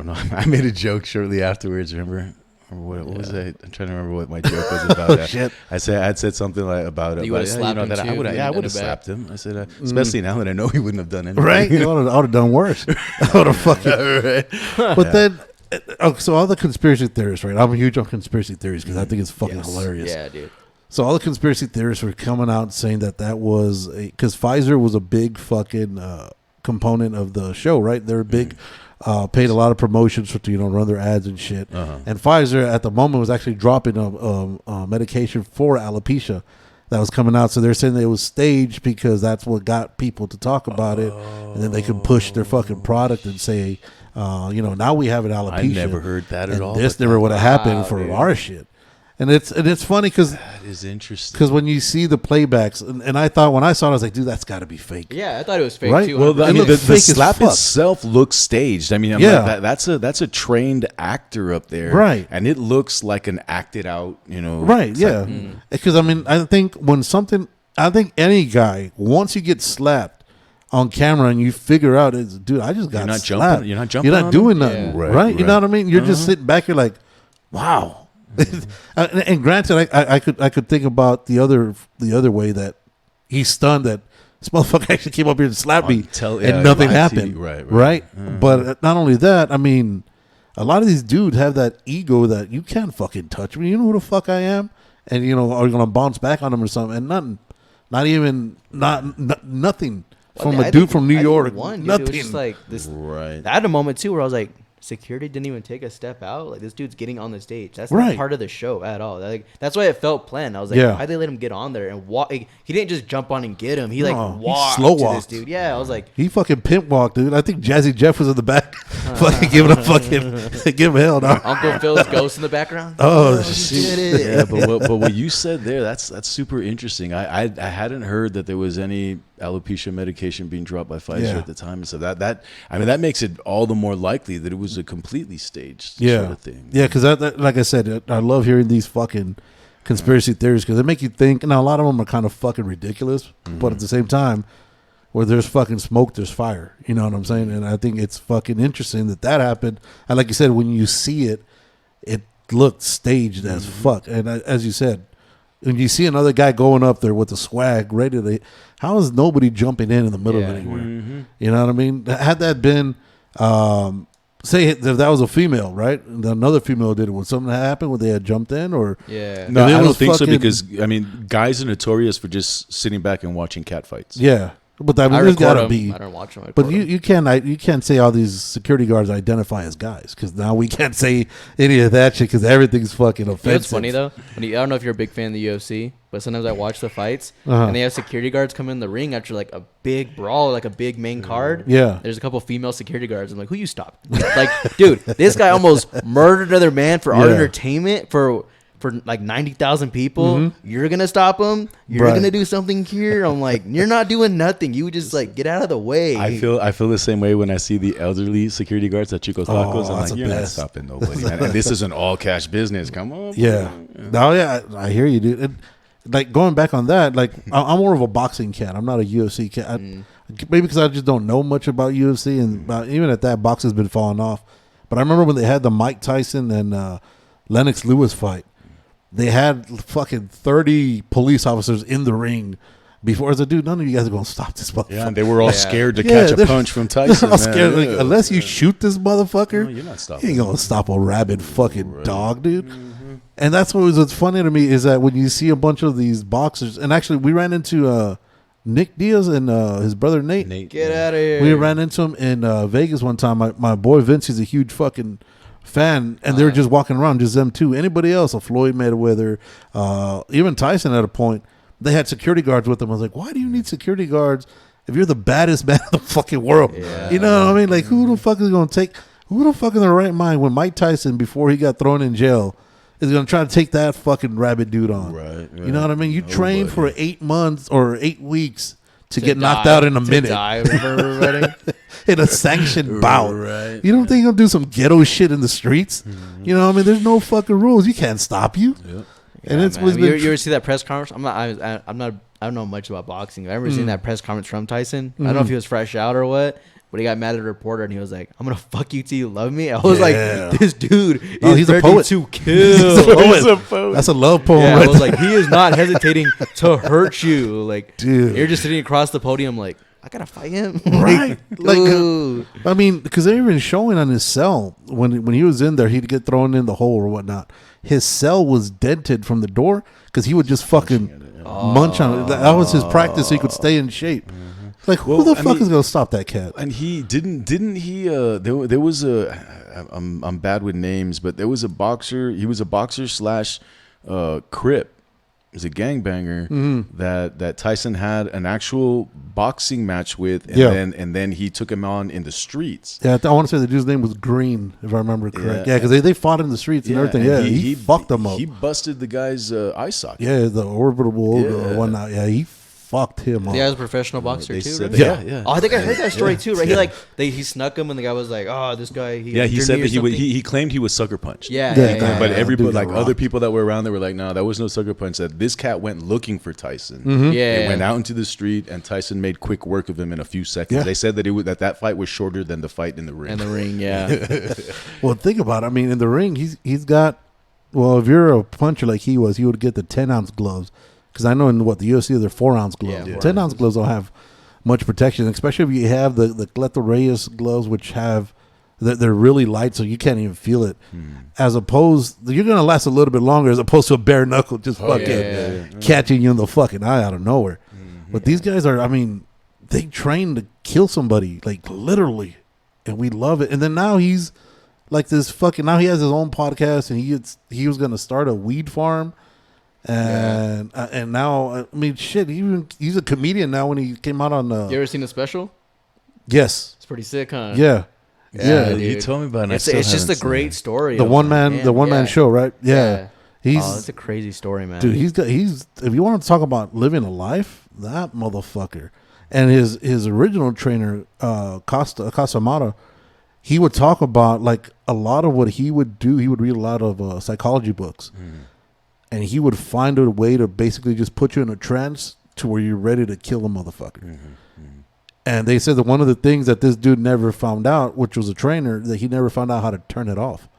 know. I made a joke shortly afterwards. Remember what was it? I'm trying to remember what my joke was about. Shit. I had said something like about it. You would have slapped him too. I would have slapped him. I said, especially now that I know he wouldn't have done anything. Right? I would have done worse. I would have fucking. Right. But then, so all the conspiracy theorists, right? I'm huge on conspiracy theories because I think it's fucking hilarious. Yeah, dude. So all the conspiracy theorists were coming out saying that was because Pfizer was a big fucking component of the show, right? They're big. Paid a lot of promotions to run their ads and shit. And Pfizer at the moment was actually dropping a medication for alopecia that was coming out. So they're saying that it was staged because that's what got people to talk about it, and then they can push their fucking product and say, now we have an alopecia. I never heard that at all. This never would have happened for our shit. And it's funny because that is interesting. Because when you see the playbacks, and I thought when I saw it, I was like, dude, that's got to be fake. Yeah, I thought it was fake right? too. Well, I mean, the slap itself looks staged. I mean, like, that's a trained actor up there, right? And it looks like an acted out, right? Yeah, because I mean, I think any guy, once you get slapped on camera and you figure out, dude, I just got slapped. You're not jumping. You're not doing nothing, right? You know what I mean? You're just sitting back. You're like, wow. And granted, I could think about the other way that he's stunned that this motherfucker actually came up here and slapped me and nothing happened, right? But not only that, I mean, a lot of these dudes have that ego that you can't fucking touch me. You know who the fuck I am, and are gonna bounce back on them or something, and nothing, nothing from a dude from New York. Nothing. Nothing. It was just like this. Right. I had a moment too where I was like, security didn't even take a step out. Like, this dude's getting on the stage. That's Right. not part of the show at all. That's why it felt planned. I was like, why'd they let him get on there and walk? Like, he didn't just jump on and get him. He walked slow to walked. this dude. Yeah, I was like, He fucking pimp walked, dude. I think Jazzy Jeff was in the back, fucking giving him give him hell. No. Uncle Phil's ghost in the background. Oh, Shit. Yeah, but what you said there, that's super interesting. I hadn't heard that there was any alopecia medication being dropped by Pfizer at the time, so that makes it all the more likely that it was a completely staged sort of thing. Yeah, because like I said, I love hearing these fucking conspiracy theories because they make you think. Now a lot of them are kind of fucking ridiculous, but at the same time, where there's fucking smoke, there's fire. You know what I'm saying? And I think it's fucking interesting that happened. And like you said, when you see it, it looked staged as fuck. And as you said, when you see another guy going up there with the swag ready to, how is nobody jumping in the middle of anywhere? You know what I mean? Had that been, say if that was a female, right? And another female did it. Would something happen? Would they have jumped in or? Yeah. No, If it I was don't think so fucking- because guys are notorious for just sitting back and watching cat fights. Yeah, but I mean, I there's record gotta them. be. I don't watch them. But you can't say all these security guards identify as guys because now we can't say any of that shit because everything's fucking offensive. You know what's funny though? I don't know if you're a big fan of the UFC, but sometimes I watch the fights and they have security guards come in the ring after like a big brawl, like a big main card. Yeah. There's a couple female security guards. I'm like, who you stopped? Like, dude, this guy almost murdered another man for our entertainment for like 90,000 people. You're gonna stop him. You're gonna do something here. I'm like, you're not doing nothing. You just like get out of the way. I feel the same way when I see the elderly security guards at Chico's Tacos. I'm that's like, the you're not best. stopping nobody, man. And this is an all cash business. Come on. Yeah. No, yeah, I hear you, dude. Like going back on that, like I'm more of a boxing cat. I'm not a UFC cat. Maybe because I just don't know much about UFC, and even at that, boxing's been falling off. But I remember when they had the Mike Tyson and Lennox Lewis fight. They had fucking 30 police officers in the ring before. I was like, dude, none of you guys are going to stop this motherfucker. Yeah, and they were all scared to Yeah, catch a they're- punch from They're Tyson. all man. scared. Like, Yeah. unless you shoot this motherfucker, No, you're not stopping you ain't going to stop a rabid fucking Right. dog, dude. And that's what's funny to me is that when you see a bunch of these boxers, and actually we ran into Nick Diaz and his brother Nate. Get out of here. We ran into him in Vegas one time. My boy Vince, he's a huge fucking fan, and they were just walking around, just them two. Anybody else, a Floyd Mayweather, even Tyson at a point, they had security guards with them. I was like, why do you need security guards if you're the baddest man in the fucking world? Yeah. You know what I mean? Like, who the fuck is going to take, who the fuck in their right mind when Mike Tyson, before he got thrown in jail, is going to try to take that fucking rabid dude on? Right. You know what I mean? You train for 8 months or 8 weeks to get die- knocked out in a to minute die for everybody. in a sanctioned bout. Right. You don't think you'll do some ghetto shit in the streets? You know what I mean? There's no fucking rules. You can't stop you. Yep. And Yeah, it's man. was You been ever see that press conference? I don't know much about boxing. I remember seeing that press conference from Tyson. I don't know if he was fresh out or what, but he got mad at a reporter and he was like, "I'm gonna fuck you till you love me." I was Yeah. like, "This dude No, is he's a ready poet. to He's kill." a poet. That's a love poem, Yeah, right I was there. like, he is not hesitating to hurt you. Like, Dude. you're just sitting across the podium, like, I gotta fight him. Right. Like, Dude. I mean, because they're even showing on his cell when he was in there, he'd get thrown in the hole or whatnot. His cell was dented from the door because he would just fucking munch on it. That was his practice so he could stay in shape. Like, who Well, the I fuck mean- is going to stop that cat? And he didn't he there was I'm bad with names, but there was a boxer. He was a boxer slash Crip. He's a gangbanger that Tyson had an actual boxing match with, and then he took him on in the streets. Yeah, I want to say the dude's name was Green, if I remember correct. Yeah, because they fought in the streets and everything. and Yeah, he fucked them up. He busted the guy's eye socket. Yeah, the orbital or Yeah. whatnot. Yeah, he fucked him up. Yeah, he was a professional boxer They too, said right? that- yeah. Oh, I think I heard that story too, right? He snuck him, and the guy was like, "Oh, this guy." He injured said me that or something." he claimed he was sucker punched. Yeah, But yeah, everybody, dude, like got other rocked. people that were around there, were like, "No, that was no sucker punch." That this cat went looking for Tyson. Yeah. It went out into the street, and Tyson made quick work of him in a few seconds. Yeah. They said that that fight was shorter than the fight in the ring. in the ring. Yeah, Well, think about it. I mean, in the ring, he's got. Well, if you're a puncher like he was, he would get the 10-ounce gloves. Because I know in the UFC they're 4-ounce gloves. Yeah, 10-ounce gloves don't have much protection, especially if you have the Cleto Reyes gloves, which have They're really light, so you can't even feel it. As opposed, you're gonna last a little bit longer, as opposed to a bare knuckle just catching you in the fucking eye out of nowhere. But these guys are, I mean, they train to kill somebody, like literally, and we love it. And then now he's like this fucking. Now he has his own podcast, and he was gonna start a weed farm. And now, I mean, shit. He's a comedian now. When he came out on, you ever seen the special? Yes, It's pretty sick, huh? yeah. You told me about it. It's just a great story. The one man show, right? Yeah. It's a crazy story, man. Dude, he's if you want to talk about living a life, that motherfucker. And his original trainer, Casamata, he would talk about like a lot of what he would do. He would read a lot of psychology books. And he would find a way to basically just put you in a trance to where you're ready to kill a motherfucker. And they said that one of the things that this dude never found out, which was a trainer, that he never found out how to turn it off.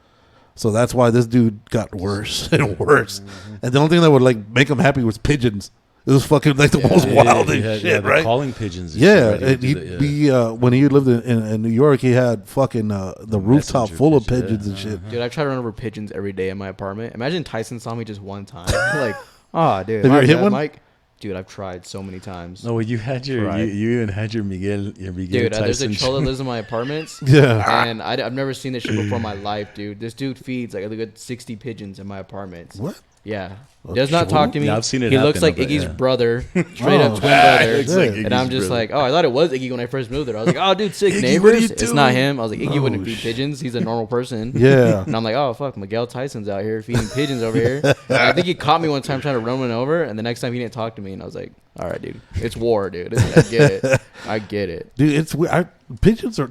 So that's why this dude got worse and worse. And the only thing that would like make him happy was pigeons. It was fucking like the most wildest shit, right? Calling pigeons. And yeah, shit, right? he'd be when he lived in New York, he had fucking the rooftop full of pigeons and shit. Dude, I try to run over pigeons every day in my apartment. Imagine Tyson saw me just one time. Like, oh, dude, have you ever hit one, Mike? Dude, I've tried so many times. No, well, you had your you even had your Miguel. Dude, there's a troll that lives in my apartments. And I've never seen this shit before in my life, dude. This dude feeds like a good 60 pigeons in my apartments. What? Yeah. Does not talk to me. Yeah, I've seen it. He looks like Iggy's brother, straight up twin brother. And I'm just like, oh, I thought it was Iggy when I first moved there. I was like, oh, dude, sick Iggy, neighbors. It's not him. I was like, Iggy wouldn't feed pigeons. He's a normal person. Yeah. And I'm like, oh, fuck, Miguel Tyson's out here feeding pigeons over here. And I think he caught me one time trying to run one over, and the next time he didn't talk to me, and I was like, all right, dude, it's war, dude. I get it. I get it. Dude, it's weird. Pigeons are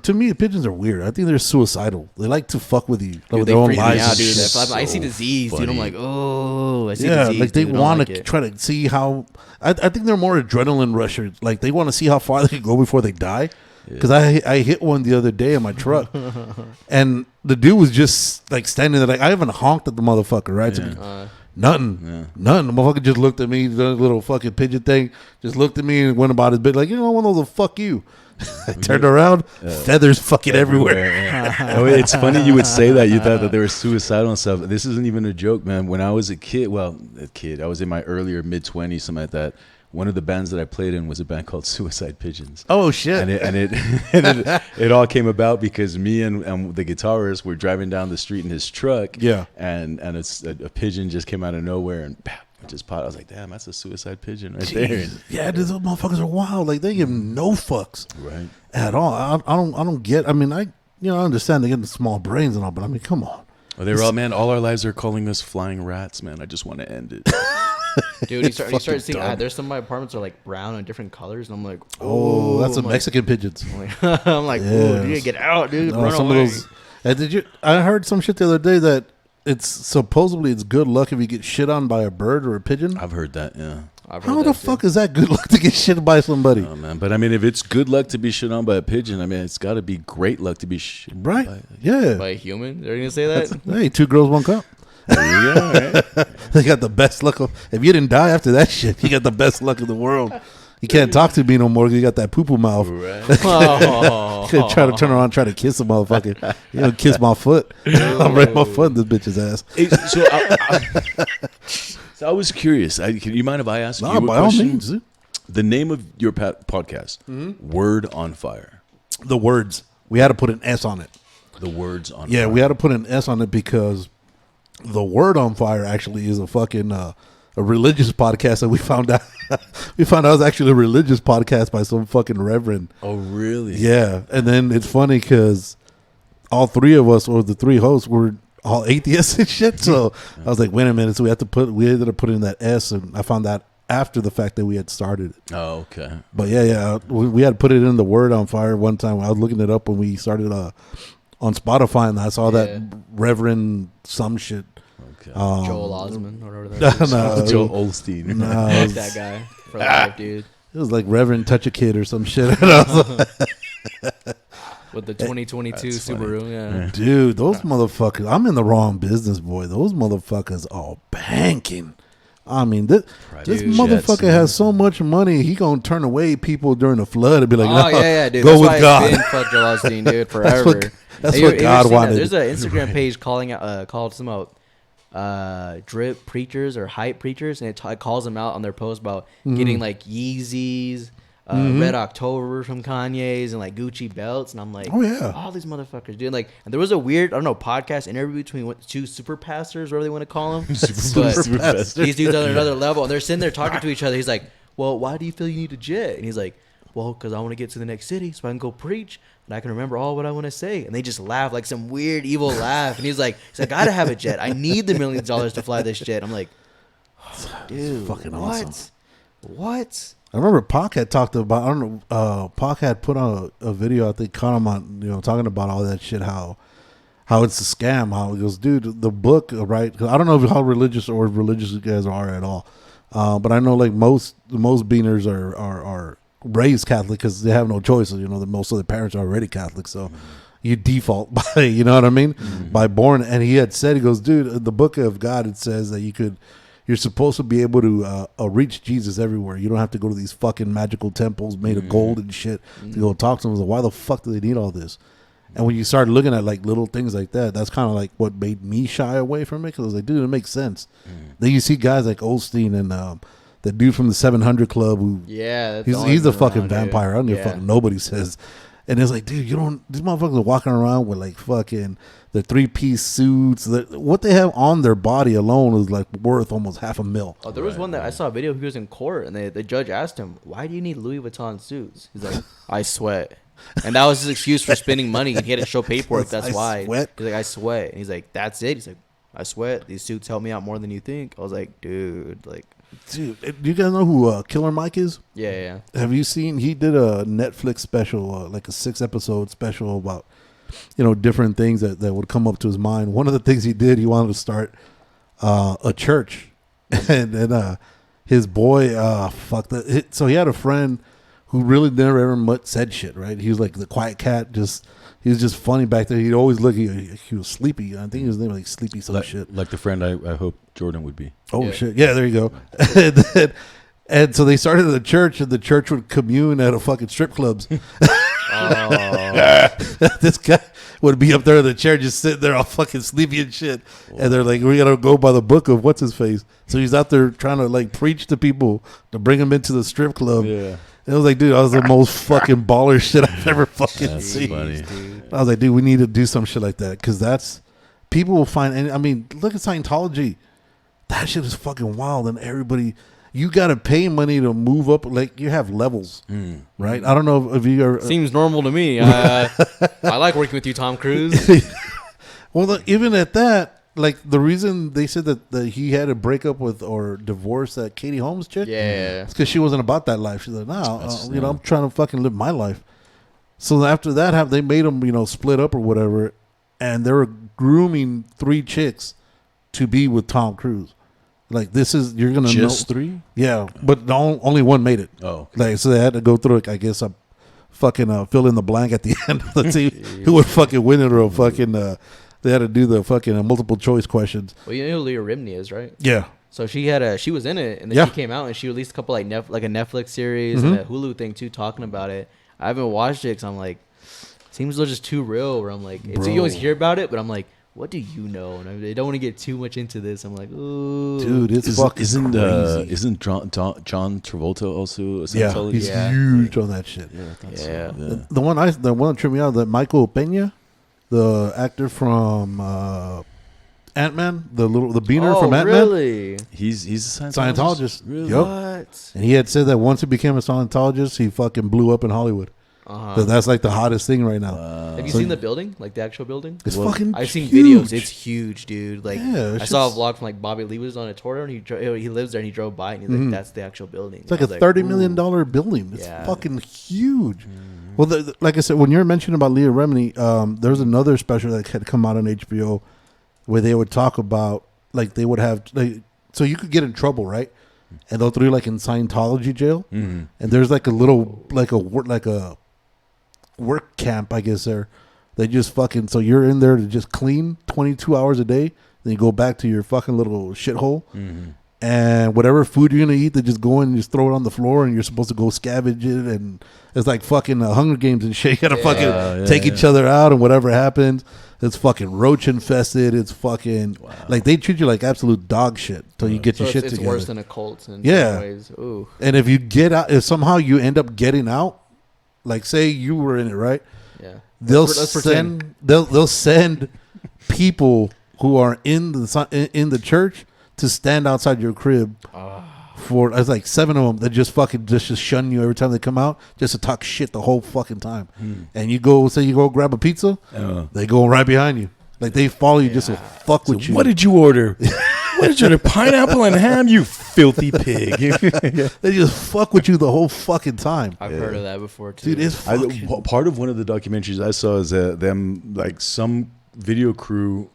weird. I think they're suicidal. They like to fuck with you. Dude, with they their own freak me lives. out, dude. If I see disease, dude, I'm like, oh, I see yeah, disease. like they dude, want to try to see how. I think they're more adrenaline rushers. Like they want to see how far they can go before they die. Because I hit one the other day in my truck, and the dude was just like standing there. Like I haven't honked at the motherfucker, right? So, nothing. The motherfucker just looked at me, the little fucking pigeon thing, just looked at me and went about his bit like, you know, one of those fuck you. I turned around, feathers fucking everywhere. Oh, it's funny you would say that. You thought that they were suicidal and stuff. This isn't even a joke, man. When I was a kid, I was in my earlier mid-20s, something like that. One of the bands that I played in was a band called Suicide Pigeons. Oh shit! And it all came about because me and the guitarist were driving down the street in his truck. Yeah. And a pigeon just came out of nowhere and just popped. I was like, damn, that's a suicide pigeon right there. Yeah, those motherfuckers are wild. Like they give no fucks, right? At all. I don't get. I mean, I understand they get the small brains and all, but I mean, come on. Well, they were all, man. All our lives are calling us flying rats, man. I just want to end it. Dude, you start seeing there's some of my apartments are like brown and different colors, and I'm like, oh, that's some Mexican pigeons. I'm like, oh, you gotta get out, dude. No, run some away. of those. And I heard some shit the other day that it's supposedly it's good luck if you get shit on by a bird or a pigeon. I've heard that. Yeah. How the fuck is that good luck to get shit by somebody? Oh man, but I mean, if it's good luck to be shit on by a pigeon, I mean, it's got to be great luck to be shit right? By a human? They're gonna say that? Hey, 2 girls, 1 cup. There you go, right? They got the best luck if you didn't die after that shit, you got the best luck in the world. You can't talk to me no more because you got that poo-poo mouth. Right. Try to turn around, try to kiss a motherfucker. You know, kiss my foot. I'll break my foot in this bitch's ass. Hey, so I was curious. Can you mind if I ask you a by all question? means. The name of your podcast, Word on Fire. The words. We had to put an S on it. The Words on Fire. Yeah, we had to put an S on it because the Word on Fire actually is a fucking a religious podcast that we found out. We found out it was actually a religious podcast by some fucking reverend. Oh, really? Yeah, and then it's funny because all 3 of us, or the 3 hosts, were all atheists and shit. So I was like, wait a minute. So we ended up putting that S, and I found that after the fact that we had started it. Oh, okay. But yeah, we had put it in the Word on Fire one time. I was looking it up when we started on Spotify, and I saw that Reverend some shit. Okay. Joel Osmond or whatever. No, Joel Olstein. No, that guy for life, dude. It was like Reverend Touch a Kid or some shit. With the 2022 Subaru, yeah. Dude, those motherfuckers. I'm in the wrong business, boy. Those motherfuckers are banking. I mean, this motherfucker has so much money. He gonna turn away people during the flood and be like, "Oh no, yeah, dude. go That's with why God." It's been fuck Joel Osteen, dude, forever. That's what God wanted. There's an Instagram page called some drip preachers or hype preachers, and it calls them out on their post about getting like Yeezys, Red October from Kanye's, and like Gucci belts. And I'm like, oh yeah, all these motherfuckers, dude. Like, and there was a weird, I don't know, podcast interview between two super pastors, whatever they want to call them. super pastors. These dudes are on another level, and they're sitting there talking to each other. He's like, well, why do you feel you need a jet? And he's like, well, because I want to get to the next city so I can go preach and I can remember all what I want to say. And they just laugh like some weird evil laugh. And he's like, I gotta have a jet. I need the millions of dollars to fly this jet. I'm like, dude, fucking what? awesome. What? I remember Pac had talked about. I don't know. Pac had put on a video. I think caught him on, talking about all that shit. How it's a scam. How he goes, dude, the book, right? 'Cause I don't know how religious you guys are at all. But I know like most beaners are raised Catholic because they have no choice. That most of their parents are already Catholic, so you default by, you know what I mean, by born. And he had said, he goes, dude, the book of God, it says that you're supposed to be able to reach Jesus everywhere. You don't have to go to these fucking magical temples made of gold and shit to go talk to him. I was like, why the fuck do they need all this? And when you start looking at like little things like that, that's kind of like what made me shy away from it, because I was like, dude, it makes sense. Then you see guys like Osteen and the dude from the 700 Club who he's a fucking vampire. I don't give a fuck nobody says. And it's like, dude, these motherfuckers are walking around with like fucking the 3-piece suits. What they have on their body alone is like worth almost $500,000. Oh, there was one that I saw a video. He was in court, and the judge asked him, "Why do you need Louis Vuitton suits?" He's like, "I sweat," and that was his excuse for spending money. And he had to show paperwork. That's why. Sweat? He's like, "I sweat," and he's like, "That's it." He's like, "I sweat. These suits help me out more than you think." I was like, "Dude, like." Dude, do you guys know who Killer Mike is? Yeah. Have you seen? He did a Netflix special, like a 6-episode special about, different things that would come up to his mind. One of the things he did, he wanted to start a church, and then his boy, so he had a friend who really never ever much said shit. Right? He was like the quiet cat. He was just funny back there. He'd always look. He was sleepy. I think his name was like Sleepy some shit. Like the friend I hope Jordan would be. Oh shit! Yeah, there you go. and so they started a church, and the church would commune at a fucking strip clubs. This guy would be up there in the chair, just sitting there all fucking sleepy and shit. And they're like, "We gotta go by the book of what's his face." So he's out there trying to like preach to people to bring them into the strip club. Yeah. It was like, dude, that was the most fucking baller shit I've ever fucking seen. Funny. I was like, dude, we need to do some shit like that, because that's people will find. And I mean, look at Scientology. That shit is fucking wild, and everybody, you gotta pay money to move up. Like you have levels, right? I don't know if you are. Seems normal to me. I like working with you, Tom Cruise. Well, even at that, like the reason they said that he had to break up with or divorce that Katie Holmes chick, it's because she wasn't about that life. She's like, I'm trying to fucking live my life. So after that, they made them, split up or whatever, and they were grooming 3 chicks to be with Tom Cruise. Like you're gonna just know 3, yeah, but only one made it. Oh, okay. Like so they had to go through. I guess a fucking fill in the blank at the end. Let's see who would fucking win it, or fucking. They had to do the fucking multiple choice questions. Well, you know who Leah Remini is, right? Yeah. So she was in it, and then she came out and she released a couple like a Netflix series and a Hulu thing too, talking about it. I haven't watched it because I'm like, seems just too real. Where I'm like, you always hear about it, but I'm like, what do you know? And I don't want to get too much into this. I'm like, ooh, dude, it's fucking crazy. Isn't John Travolta also a Yeah, Scientologist? he's huge on that shit. Yeah, I thought yeah. so. Yeah. The one that tripped me out, that Michael Pena, the actor from Ant-Man, the beaner from Ant-Man. Really? He's a Scientologist. Really? Yep. What? And he had said that once he became a Scientologist, he fucking blew up in Hollywood. That's like the hottest thing right now. Have you seen the building? Like the actual building? It's fucking I've seen huge. videos. It's huge, dude. Like Yeah, I saw a vlog from like Bobby Lee was on a tour, and he lives there, and he drove by, and he's like, "That's the actual building." It's like a $30 million building. It's fucking huge. Well, like I said, when you're mentioning about Leah Remini, there's another special that had come out on HBO where they would talk about, like, they would have, so you could get in trouble, right? And they'll throw you like in Scientology jail, and there's like a little, like a work camp, I guess there. They just fucking, so you're in there to just clean 22 hours a day, then you go back to your fucking little shithole, and whatever food you're gonna eat, they just go in and just throw it on the floor, and you're supposed to go scavenge it, and it's like fucking Hunger Games and shit. You gotta fucking take each other out, and whatever happens, it's fucking roach infested. It's fucking like they treat you like absolute dog shit till you get your shit together. It's worse than a cult in Yeah. some ways. Ooh. And if you get out, if somehow you end up getting out, like say you were in it, right? Yeah. They'll Let's send pretend. they'll send people who are in the church to stand outside your crib for it's like 7 of them that just fucking just shun you every time they come out just to talk shit the whole fucking time. And you go grab a pizza, they go right behind you. Like they follow you just to fuck with you. What did you order? What did you order? Pineapple and ham, you filthy pig. They just fuck with you the whole fucking time. I've heard of that before too. Dude, it's fucking Part of one of the documentaries I saw is them like some video crew.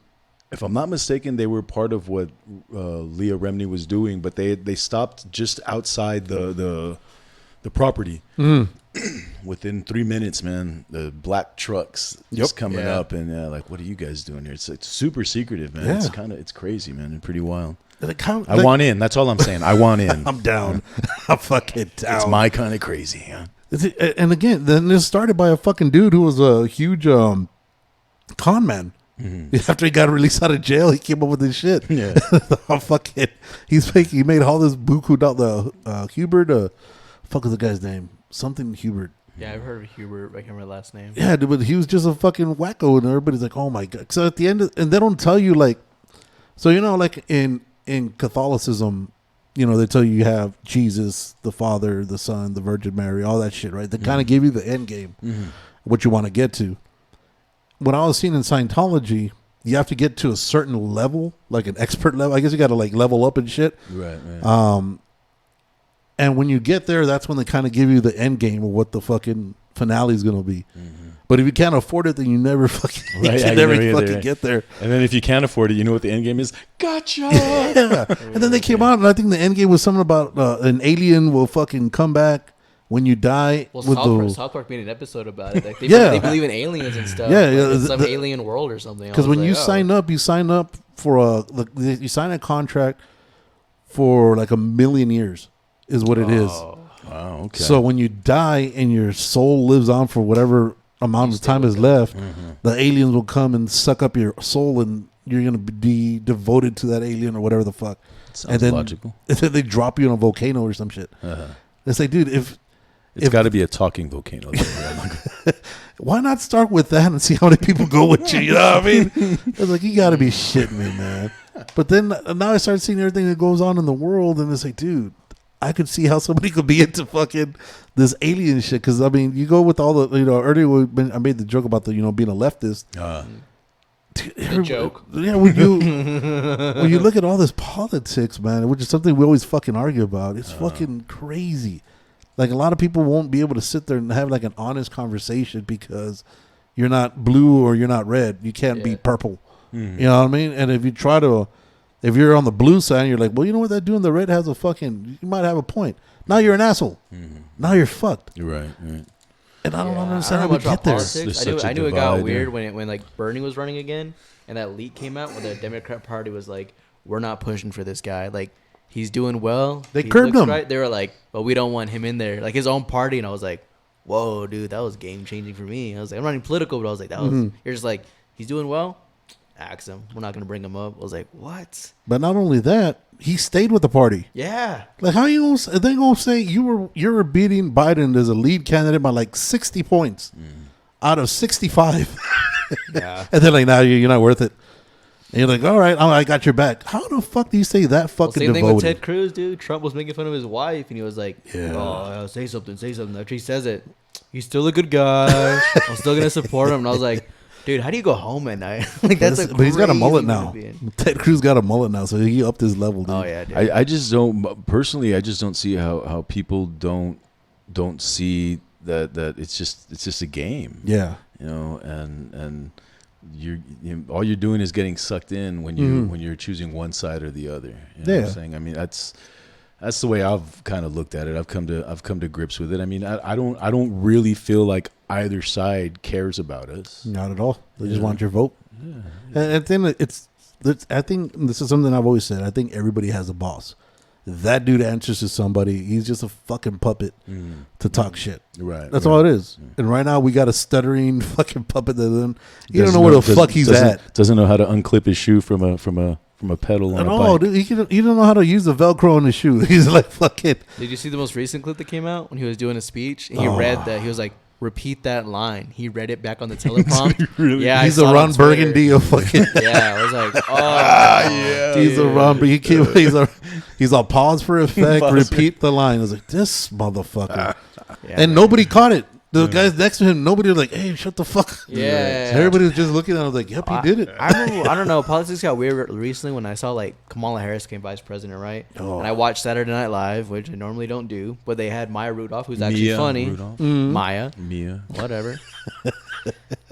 If I'm not mistaken, they were part of what Leah Remini was doing, but they stopped just outside the property. Within 3 minutes, man, the black trucks just coming up, and like, what are you guys doing here? It's super secretive, man. Yeah. It's crazy, man, and pretty wild. I I want in. That's all I'm saying. I want in. I'm down. I'm fucking down. It's my kind of crazy, yeah. And again, then it started by a fucking dude who was a huge con man. After he got released out of jail, he came up with this shit. Yeah. He made all this buku down the Hubert. Fuck is the guy's name? Something Hubert. Yeah, I've heard of Hubert. I can't remember the last name. Yeah, dude, but he was just a fucking wacko, and everybody's like, "Oh my god!" So at the end, and they don't tell you like, so like in Catholicism, they tell you have Jesus, the Father, the Son, the Virgin Mary, all that shit, right? They kind of give you the end game, what you want to get to. What I was seeing in Scientology, you have to get to a certain level, like an expert level. I guess you got to like level up and shit. Right. And when you get there, that's when they kind of give you the end game of what the fucking finale is going to be. But if you can't afford it, then you never fucking, get there. And then if you can't afford it, you know what the end game is? Gotcha! Yeah. And then they came out, and I think the end game was something about an alien will fucking come back when you die. Well, South Park made an episode about it. Like they believe in aliens and stuff. Yeah, like it's some alien world or something. Because when you sign up for you sign a contract for like 1 million years is what it is. Wow, okay. So when you die and your soul lives on for whatever amount of time is left, the aliens will come and suck up your soul, and you're gonna be devoted to that alien or whatever the fuck. Sounds logical. And then they drop you in a volcano or some shit. It's like, dude, it's got to be a talking volcano. Why not start with that and see how many people go with you? You know what I mean? It's like, you got to be shitting me, man. But then now I start seeing everything that goes on in the world, and it's like, dude, I could see how somebody could be into fucking this alien shit. Because, I mean, you go with all the, earlier I made the joke about the, being a leftist. The joke. Yeah, when you look at all this politics, man, which is something we always fucking argue about, it's fucking crazy. Like, a lot of people won't be able to sit there and have like an honest conversation because you're not blue or you're not red. You can't be purple. You know what I mean? And if you're on the blue side, you're like, well, you know what that dude in the red has you might have a point. Now you're an asshole. Now you're fucked. You're right. And I don't understand I how we don't know get there. politics. I knew it got weird when like Bernie was running again, and that leak came out when the Democrat Party was like, we're not pushing for this guy. Like, he's doing well. They curbed him. Right. They were like, well, we don't want him in there. Like, his own party. And I was like, whoa, dude, that was game changing for me. I was like, I'm not even political, but I was like, you're just like, he's doing well. Ask him. We're not going to bring him up. I was like, what? But not only that, he stayed with the party. Yeah. Like, how you gonna, they gonna say you were beating Biden as a lead candidate by like 60 points out of 65. Yeah. And they're like, nah, you're not worth it. And you're like, all right, I got your back. How the fuck do you say that fucking same devoted? thing with Ted Cruz, dude. Trump was making fun of his wife, and he was like, oh, say something. After he says it, he's still a good guy. I'm still going to support him. And I was like, dude, how do you go home at night? Like, that's but he's got a mullet now. Be Ted Cruz got a mullet now, so he upped his level, dude. Oh, yeah, dude. I just don't personally. I just don't see how people don't see that it's just a game. Yeah, and you all you're doing is getting sucked in when you're choosing one side or the other. You know what I'm saying? I mean, that's the way I've kind of looked at it. I've come to grips with it. I mean, I don't really feel like either side cares about us. Not at all. They just want your vote. Yeah. And then I think this is something I've always said. I think everybody has a boss. that dude answers to somebody. He's just a fucking puppet to talk shit. Right. That's all it is. And right now we got a stuttering fucking puppet that you don't know where the fuck he's at. Doesn't know how to unclip his shoe from a pedal on a bike. Dude, he don't know how to use the Velcro on his shoe. He's like fucking. Did you see the most recent clip that came out when he was doing a speech? And he read that. He was like, repeat that line. He read it back on the teleprompter. Really? Yeah, he's a Ron Burgundy of fucking. Yeah, I was like, oh, yeah. He's a Ron. He's a pause for effect. Repeat the line. I was like, this motherfucker, and nobody caught it. The guys next to him, nobody was like, "Hey, shut the fuck." Yeah. Everybody was just looking at him. I was like, "Yep, he did it." I remember, I don't know. Politics got weird recently when I saw like Kamala Harris became vice president, right? Oh. And I watched Saturday Night Live, which I normally don't do, but they had Maya Rudolph, who's actually funny. Mia, whatever.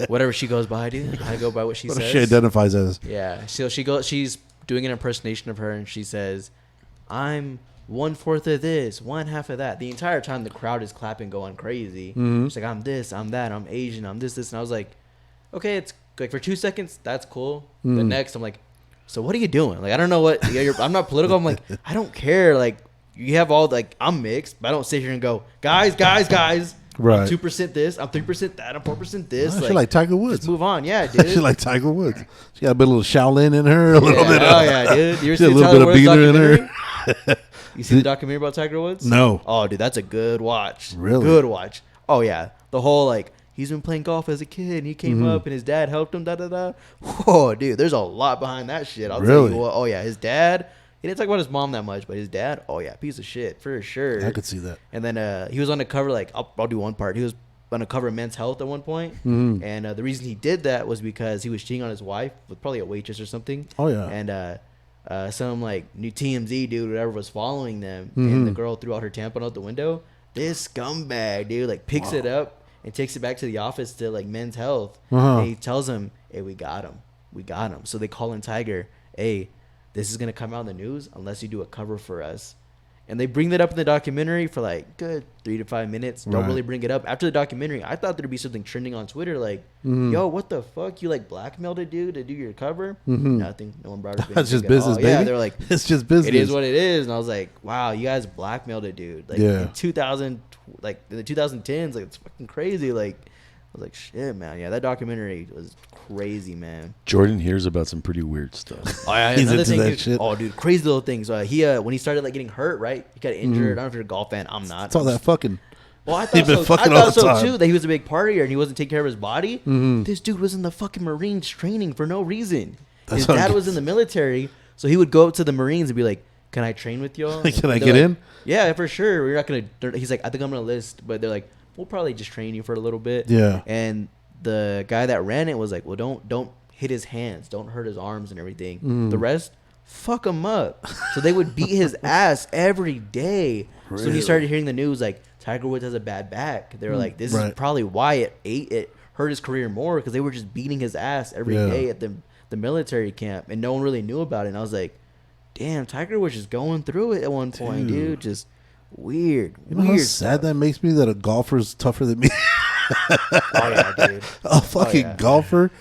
Whatever she goes by, dude. I go by what she says. She identifies as. Yeah. So she's doing an impersonation of her, and she says, "I'm 1/4 of this, 1/2 of that." The entire time the crowd is clapping, going crazy. She's like, "I'm this, I'm that, I'm Asian, I'm this." And I was like, okay, it's like for 2 seconds, that's cool. The next, I'm like, so what are you doing? Like, I don't know what, I'm not political. I'm like, I don't care. Like, you have all, like, I'm mixed, but I don't sit here and go, guys. Right. I'm 2% this, I'm 3% that, I'm 4% this. She like Tiger Woods. Just move on. Yeah, dude. She like Tiger Woods. She got a little Shaolin in her. A little bit. Oh, yeah, dude. You ever see a little bit of beater in her. You see the documentary about Tiger Woods? No. Oh, dude, that's a good watch. Really? Good watch. Oh, yeah. The whole, like, he's been playing golf as a kid, and he came up, and his dad helped him, da-da-da. Oh, dude, there's a lot behind that shit. I'll tell you what. Oh, yeah, his dad, he didn't talk about his mom that much, but his dad, oh, yeah, piece of shit, for sure. I could see that. And then he was on the cover, like, I'll do one part. He was on the cover of Men's Health at one point, and the reason he did that was because he was cheating on his wife with probably a waitress or something. Oh, yeah. And, some like new TMZ dude, whatever, was following them, and the girl threw out her tampon out the window. This scumbag dude like picks it up and takes it back to the office to like Men's Health, and he tells him, "Hey, we got him." So they call in Tiger. "Hey, this is gonna come out in the news unless you do a cover for us." And they bring that up in the documentary for like good 3 to 5 minutes. Don't really bring it up. After the documentary, I thought there'd be something trending on Twitter like, yo, what the fuck? You like blackmailed a dude to do your cover? Nothing. No one brought it up. That's just business, baby. Yeah, they're like, it's just business. It is what it is. And I was like, wow, you guys blackmailed a dude. Like in 2000, like in the 2010s, like it's fucking crazy. Like I was like, shit, man. Yeah, that documentary was crazy, man. Jordan hears about some pretty weird stuff. Oh, yeah, he's into that shit. Oh, dude, crazy little things. He when he started like getting hurt, right? He got injured. I don't know if you're a golf fan. I'm not. It's all that fucking. Well, I thought so too. That he was a big partier and he wasn't taking care of his body. This dude was in the fucking Marines training for no reason. His dad was in the military, so he would go up to the Marines and be like, "Can I train with y'all? Can I get in?" Yeah, for sure. We're not gonna. He's like, "I think I'm gonna list," but they're like, "We'll probably just train you for a little bit." Yeah. And the guy that ran it was like, "Well, don't hit his hands, don't hurt his arms and everything. The rest, fuck him up." So they would beat his ass every day. Really? So when he started hearing the news, like Tiger Woods has a bad back, they were like, "This is probably why it hurt his career more," because they were just beating his ass every day at the military camp, and no one really knew about it. And I was like, damn, Tiger was just going through it at one point, dude. Just weird. You know how sad that makes me that a golfer's tougher than me. Oh yeah, dude. A fucking golfer.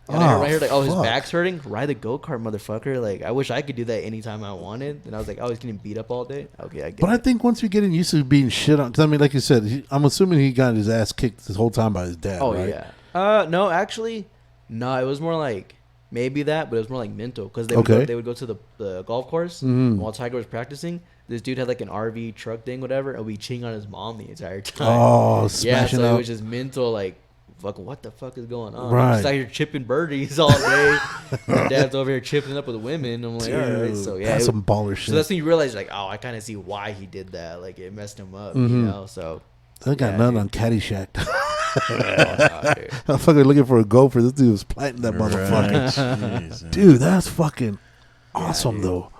Yeah, right here, like, his back's hurting. Ride the go-kart, motherfucker. Like, I wish I could do that anytime I wanted. And I was like, I was getting beat up all day. Okay, I get it. I think once you're getting used to being shit on, because I mean, like you said, I'm assuming he got his ass kicked this whole time by his dad. Oh right? yeah. No, actually, no. It was more like maybe that, but it was more like mental because they would go to the golf course while Tiger was practicing. This dude had like an RV truck thing, whatever, and we cheating on his mom the entire time. Oh, smashing so out. it was just mental, like, fucking, what the fuck is going on? Right. I'm just out here chipping birdies all day. My dad's over here chipping up with women. I'm like, all right, so yeah, that's some baller shit. So that's when you realize, like, oh, I kind of see why he did that. Like, it messed him up, you know. So I got none on Caddyshack. I'm fucking looking for a gopher. This dude was planting that motherfucker. Jeez, dude, that's fucking awesome, though.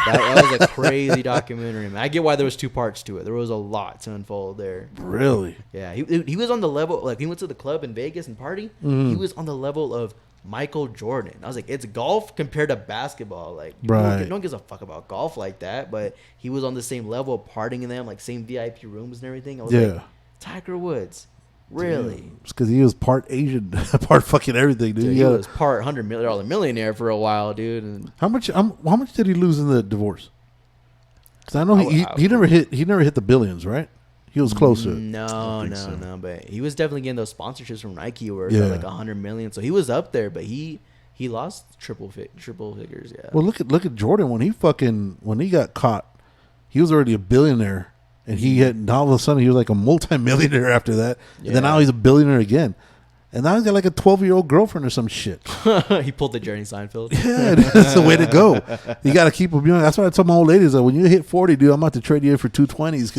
That was a crazy documentary, man. I get why there was 2 parts to it. There was a lot to unfold there. Really? Yeah, he was on the level, like, he went to the club in Vegas and party. He was on the level of Michael Jordan. I was like, it's golf compared to basketball. Like, no one gives a fuck about golf like that. But he was on the same level, partying in them, like same VIP rooms and everything. I was like, Tiger Woods. Really? It's because he was part Asian, part fucking everything, dude. He was part $100 million millionaire for a while, dude. And how much did he lose in the divorce? Because I know he never hit the billions, right? He was closer. No. But he was definitely getting those sponsorships from Nike where it's like 100 million. So he was up there, but he lost triple figures. Yeah. Well, look at Jordan when he got caught, he was already a billionaire, and now all of a sudden he was like a multimillionaire after that, and then now he's a billionaire again. And now he's got like a 12-year-old girlfriend or some shit. He pulled the Jerry Seinfeld. Yeah, that's the way to go. You got to keep him young. That's what I told my old ladies. Like, when you hit 40, dude, I'm about to trade you in for 220s.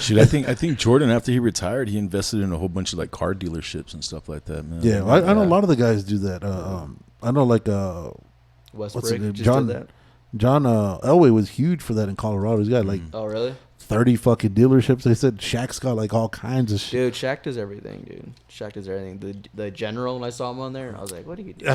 Shoot, I think Jordan, after he retired, he invested in a whole bunch of like car dealerships and stuff like that, man. Yeah, I know a lot of the guys do that. I know like Westbrook just did that. John Elway was huge for that in Colorado. He's got like Oh, really? 30 fucking dealerships. They said Shaq's got like all kinds of shit. Dude, Shaq does everything, dude. Shaq does everything. The general, when I saw him on there, I was like, what are you doing?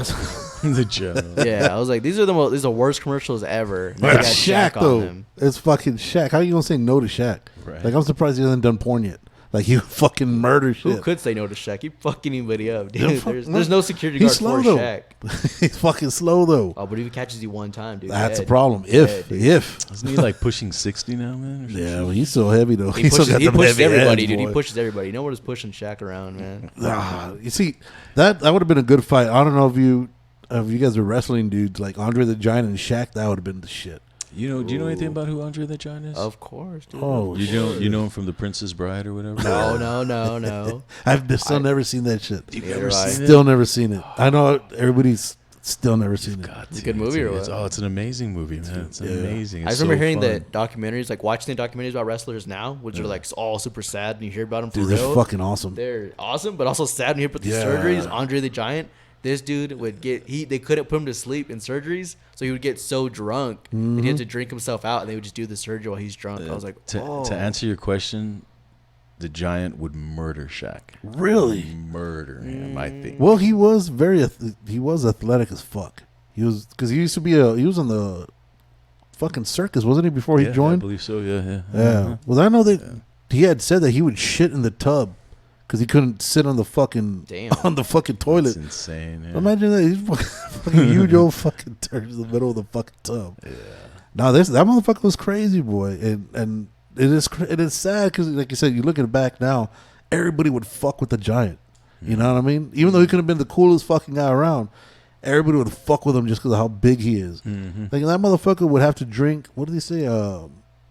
The general. Yeah, I was like, these are the worst commercials ever. They got Shaq on though. them. It's fucking Shaq. How you gonna say no to Shaq? Right. Like, I'm surprised he hasn't done porn yet. Like, he fucking murder shit. Who could say no to Shaq? He fucking anybody up, Yeah, dude. fuck, There's no security he's guard for slow, though. Shaq. He's fucking slow though. Oh, but if he catches you one time, dude. That's dead. a problem. If Isn't he like pushing 60 now, man? Or some yeah, shit? well, he's so heavy though. He still pushes, got he them pushes heavy everybody, hands, dude. boy. He pushes everybody. No one is pushing Shaq around, man. You see, that would have been a good fight. I don't know if you guys were wrestling dudes like Andre the Giant and Shaq. That would have been the shit. Do you know anything about who Andre the Giant is? Of course, dude. Oh, You know him from The Princess Bride or whatever? No. I've still never seen that shit. You've Neither never have I. seen it? Still never seen it. I know everybody's still never seen it. It's a good movie or what? It's an amazing movie, man. It's amazing. I It's remember so hearing fun. the documentaries, like watching the documentaries about wrestlers now, which are like all super sad, and you hear about them for Dude, real. they're fucking awesome. They're awesome, but also sad when you hear about these Yeah. surgeries. Andre the Giant, this dude would they couldn't put him to sleep in surgeries, so he would get so drunk that he had to drink himself out, and they would just do the surgery while he's drunk. I was like, to answer your question, the Giant would murder Shaq. Really? Murder him, I think. Well, he was he was athletic as fuck. He was because he was on the fucking circus, wasn't he? Before he I joined. believe so. Yeah. Yeah. Well, I know that he had said that he would shit in the tub because he couldn't sit on the fucking toilet. That's insane. Yeah. Imagine that. He's fucking huge old fucking turd in the middle of the fucking tub. Yeah. Now that motherfucker was crazy, boy, and it is sad because, like you said, you look at it back now, everybody would fuck with the Giant. You know what I mean? Even though he could have been the coolest fucking guy around, everybody would fuck with him just because of how big he is. Like, that motherfucker would have to drink. What did he say?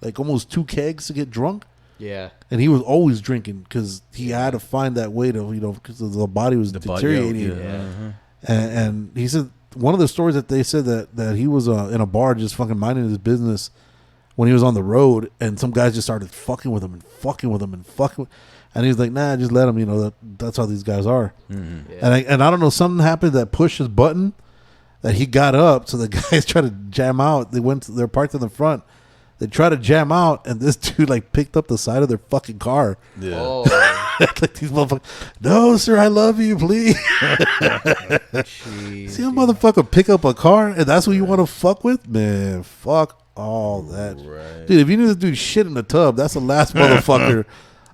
Like almost 2 kegs to get drunk. yeah. And he was always drinking because he had to find that way to, because the body was deteriorating. And he said one of the stories that they said that he was in a bar just fucking minding his business when he was on the road, and some guys just started fucking with him and fucking with him and fucking with, and he's like, nah, just let him. You know, that's how these guys are. Yeah. And I don't know, something happened that pushed his button that he got up. So the guys tried to jam out. They're parked in the front. They tried to jam out, and this dude like picked up the side of their fucking car. Yeah. Oh, Like these motherfuckers, no sir, I love you, please. jeez. See a motherfucker pick up a car, and that's who you want to fuck with? Man, fuck all that. Right. Dude, if you knew this dude shit in the tub, that's the last motherfucker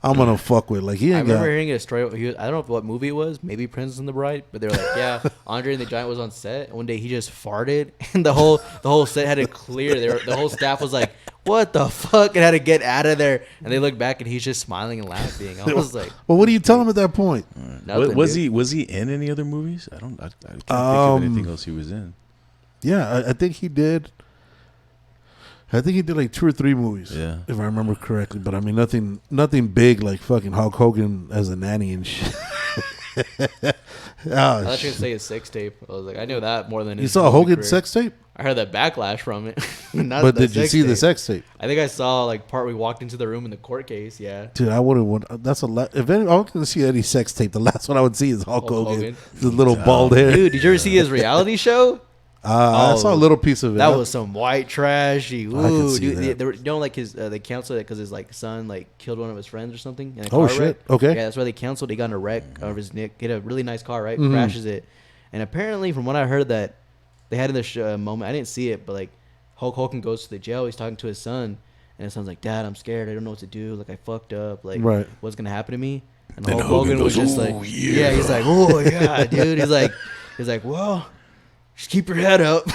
I'm going to fuck with. Like, he I ain't remember got... hearing a story. I don't know what movie it was. Maybe Princess and the Bride. But they were like, yeah, Andre and the Giant was on set. And one day he just farted, and the whole set had to clear. The whole staff was like, "What the fuck?" And had to get out of there. And they look back, and he's just smiling and laughing. I was like, Well, what do you tell him at that point? nothing, Was dude. he in any other movies? I can't think of anything else he was in. Yeah, I think he did. I think he did like 2 or 3 movies, Yeah. if I remember correctly. But I mean, nothing big like fucking Hulk Hogan as a nanny and shit. I thought you were Oh, gonna say his sex tape. I was like, I knew that more than you his saw movie Hogan's career. sex tape? I heard that backlash from it. Not But the did you sex see the tape. sex tape? I think I saw like part we walked into the room in the court case. Yeah. Dude, I wouldn't want. That's a lot. If I was going to see any sex tape, the last one I would see is Hulk Hogan. The little bald hair. Dude, did you ever see his reality show? I saw a little piece of it. That was some white trashy. Ooh, see dude, that. they were, you know, like his they canceled it because his like son like killed one of his friends or something. In a Oh, car shit. wreck. Okay. Yeah, that's why they canceled. He got in a wreck of his Nick. He had a really nice car, right? Crashes it, and apparently, from what I heard, that they had in this moment, I didn't see it, but like Hulk Hogan goes to the jail. He's talking to his son, and his son's like, "Dad, I'm scared. I don't know what to do. Like I fucked up. Like Right. what's gonna happen to me?" And Then Hulk Hogan Hogan was goes, just like, "Oh, yeah." he's like, "Oh yeah, dude." He's like, well. just keep your head up.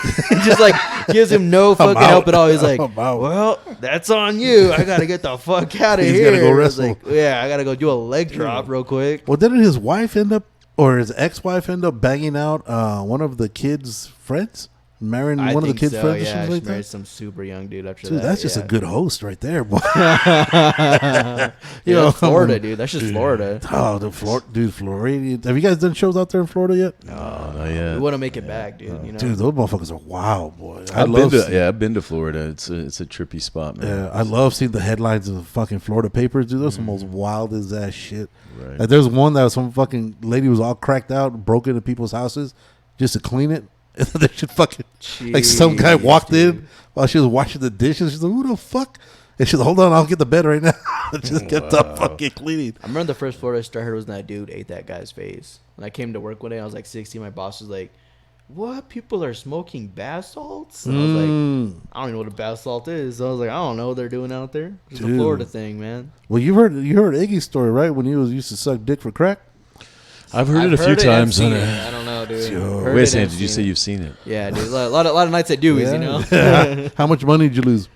Just like gives him no fucking help at all. He's like, well, that's on you. I gotta get the fuck out of here. He's gotta go wrestle. Like, yeah, I gotta go do a leg drop real quick. Well, didn't his wife end up, or his ex-wife end up banging out one of the kids' friends? Marrying one of the kids' friends? Yeah, or she like married that? some super young dude after that. Dude, that's just a good host right there, boy. You know, Florida, dude. That's just Florida. Oh, Florida. Have you guys done shows out there in Florida yet? No, not yet. We want to make it back, dude. You know? Dude, those motherfuckers are wild, boy. I've been to Florida. It's a trippy spot, man. Yeah, I love seeing the headlines of the fucking Florida papers, dude. Those are the most wild as ass shit. Right. Like, there's one that was some fucking lady was all cracked out, broke into people's houses just to clean it. And they should fucking like some guy walked in while she was washing the dishes. She's like, "Who the fuck?" And she's like, "Hold on, I'll get the bed right now." Just kept up fucking cleaning. I remember the first Florida story I heard was when that dude ate that guy's face. When I came to work one day, I was like 16. My boss was like, "What? People are smoking bath salts?" And I was like, "I don't even know what a bath salt is." So I was like, "I don't know what they're doing out there." It's a Florida thing, man. Well, you heard Iggy's story, right? When he used to suck dick for crack. I've heard it a few times. I don't know, dude. Wait a second, did you say you've seen it? Yeah, dude. A lot of nights at Dewey's, you know. How much money did you lose?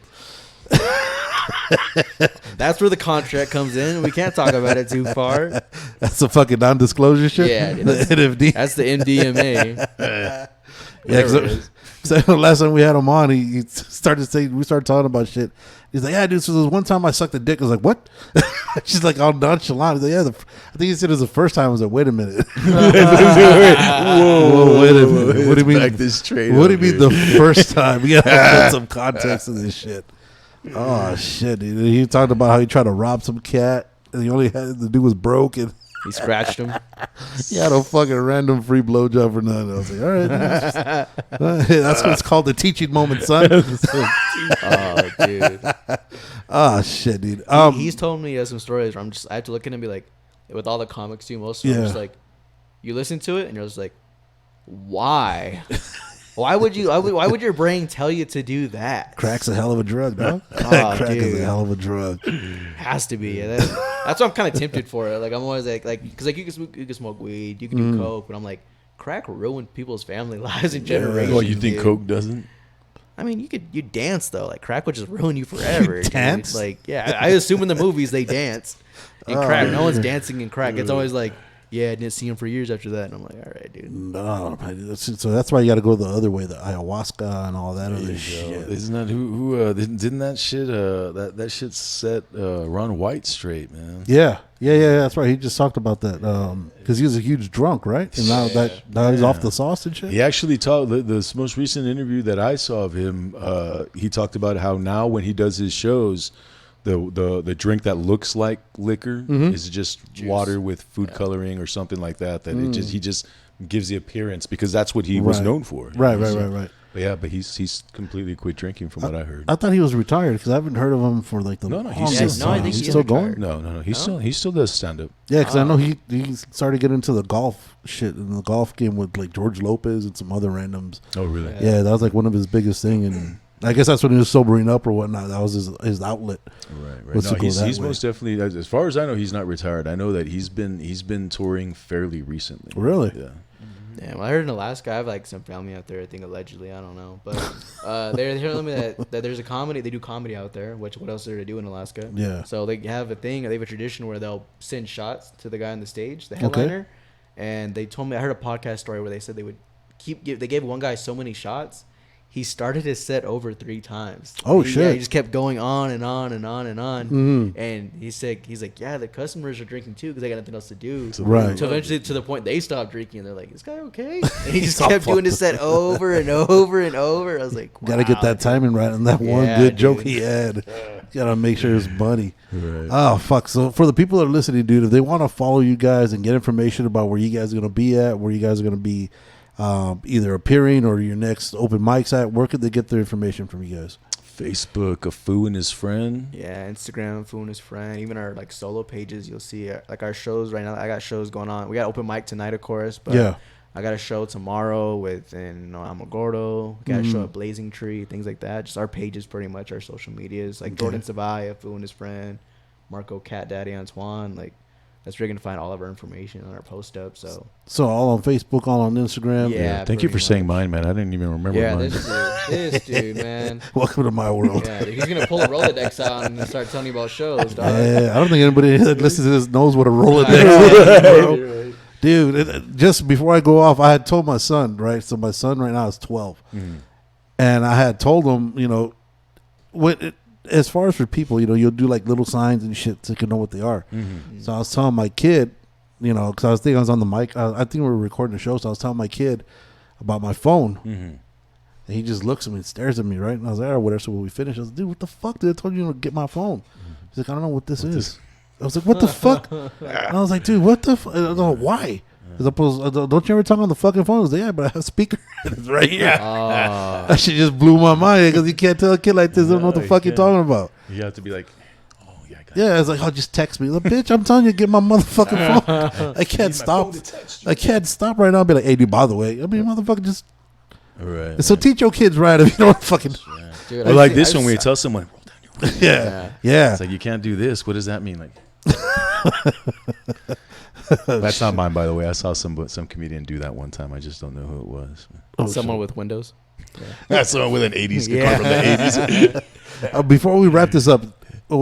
That's where the contract comes in. We can't talk about it too far. That's a fucking non-disclosure shit. Yeah, dude, the NFD. That's the MDMA. Yeah, because last time we had him on, he started saying, we started talking about shit. He's like, "Yeah, dude, so there's one time I sucked a dick." I was like, "What?" She's like, all nonchalant. He's like, "Yeah, I think he said it was the first time." I was like, "Wait a minute." Whoa, wait a minute. What do you mean? Back this train What do you up, mean dude. the first time? We gotta put some context in this shit. Oh shit, dude. He talked about how he tried to rob some cat, and the dude was broke, and He scratched him. he had a fucking random free blowjob for nothing. I was like, all right, that's what it's called, the teaching moment, son. Oh, dude. Oh shit, dude. He's told me some stories where I have to look at him and be like, with all the comics too, most of them, Yeah. just like, you listen to it and you're just like, why? Why would your brain tell you to do that? Crack's a hell of a drug, dog. Oh, Crack is dude. a hell of a drug. Has to be. Yeah, that's why I'm kind of tempted for it. Like, I'm always like, because like you can smoke weed, you can do coke, but I'm like, crack ruined people's family lives and generations. Oh, you think dude. Coke doesn't? I mean, you dance though. Like, crack would just ruin you forever. You dude. dance? Like, yeah, I assume in the movies they dance. In crack, no one's dancing in crack. It's always like, yeah, I didn't see him for years after that. And I'm like, all right, dude. No, so that's why you got to go the other way, the ayahuasca and all that other shit. Isn't that who didn't that shit that shit set Ron White straight, man? Yeah, that's right. He just talked about that because he was a huge drunk, right? And now he's off the sauce and shit. He actually talked this most recent interview that I saw of him. He talked about how now when he does his shows, the drink that looks like liquor is just water with food coloring or something like that. That he just gives the appearance because that's what he was known for. Right. But yeah, but he's completely quit drinking from what I heard. I thought he was retired because I haven't heard of him for like the longest I time. think He's he still is going. retired. No. He still does stand up. Yeah, because I know he started getting into the golf shit in the golf game with like George Lopez and some other randoms. Oh really? Yeah, that was like one of his biggest thing, and I guess that's when he was sobering up or whatnot. That was his outlet. Right. Was to No, go that he's way. most definitely, as far as I know, he's not retired. I know that he's been touring fairly recently. Really? Yeah. Yeah, well, I heard in Alaska, I have like some family out there. I think allegedly, I don't know, but they're telling me that there's a comedy. They do comedy out there. Which what else is there to do in Alaska? Yeah. So they have a thing. They have a tradition where they'll send shots to the guy on the stage, the headliner. And they told me I heard a podcast story where they said they would they gave one guy so many shots. He started his set over 3 times. Oh, shit. Yeah, he just kept going on and on and on and on. And he's like, yeah, the customers are drinking too because they got nothing else to do. Right. So eventually, to the point they stopped drinking, and they're like, "This guy okay?" And he just kept doing his set over and over and over. I was like, wow, Got to get that timing right on that one Yeah, good joke dude. he had. Got to make sure it's money. Right. Oh, fuck. So for the people that are listening, dude, if they want to follow you guys and get information about where you guys are going to be at, where you guys are going to be either appearing or your next open mics at, where could they get their information from you guys? Facebook, a foo and his friend. Yeah, Instagram, Foon his friend. Even our like solo pages, you'll see like our shows right now. I got shows going on. We got open mic tonight, of course. But Yeah. I got a show tomorrow with Alamogordo. We got a show at Blazing Tree, things like that. Just our pages, pretty much our social medias. Like Jordan Savai, Foon his friend, Marko Cat Daddy Antwan. Like that's where you're gonna find all of our information on our post up. So all on Facebook, all on Instagram. Yeah. Thank you for pretty saying much. mine, man. I didn't even remember Yeah, mine. this dude, man. Welcome to my world. Yeah, dude, he's gonna pull a Rolodex out and start telling you about shows, dog. Yeah, I don't think anybody that listens to this knows what a Rolodex Right. is, bro. Dude, just before I go off, I had told my son, right? So my son right now is 12. And I had told him, you know, as far as for people, you know, you'll do like little signs and shit so you can know what they are. So I was telling my kid, you know, because I was on the mic. I think we were recording the show, so I was telling my kid about my phone. And he just looks at me and stares at me, right? And I was like, all right, whatever. So when we finished, I was like, dude, what the fuck? Dude, I told you to get my phone. He's like, I don't know what this is. I was like, what the fuck? And I was like, dude, what the fuck? I don't know why. Don't you ever talk on the fucking phone? I was like, yeah, but I have a speaker. It's right here. That shit just blew my mind because you can't tell a kid like this. They don't know what the fuck you're talking about. You have to be like, oh, yeah, I got Yeah, it's like, oh, just text me. Like, bitch, I'm telling you, get my motherfucking phone. I can't stop. I can't stop right now and be like, hey, dude, by the way. I mean, motherfucker, just. Right. So teach your kids right if you don't fucking. Dude, Or like this one where you tell someone, roll down your window. Yeah. It's like, you can't do this. What does that mean? Like, that's not mine, by the way. I saw some comedian do that one time. I just don't know who it was. Someone with Windows. That's someone with an 80s Yeah. from the 80s. Before we wrap this up,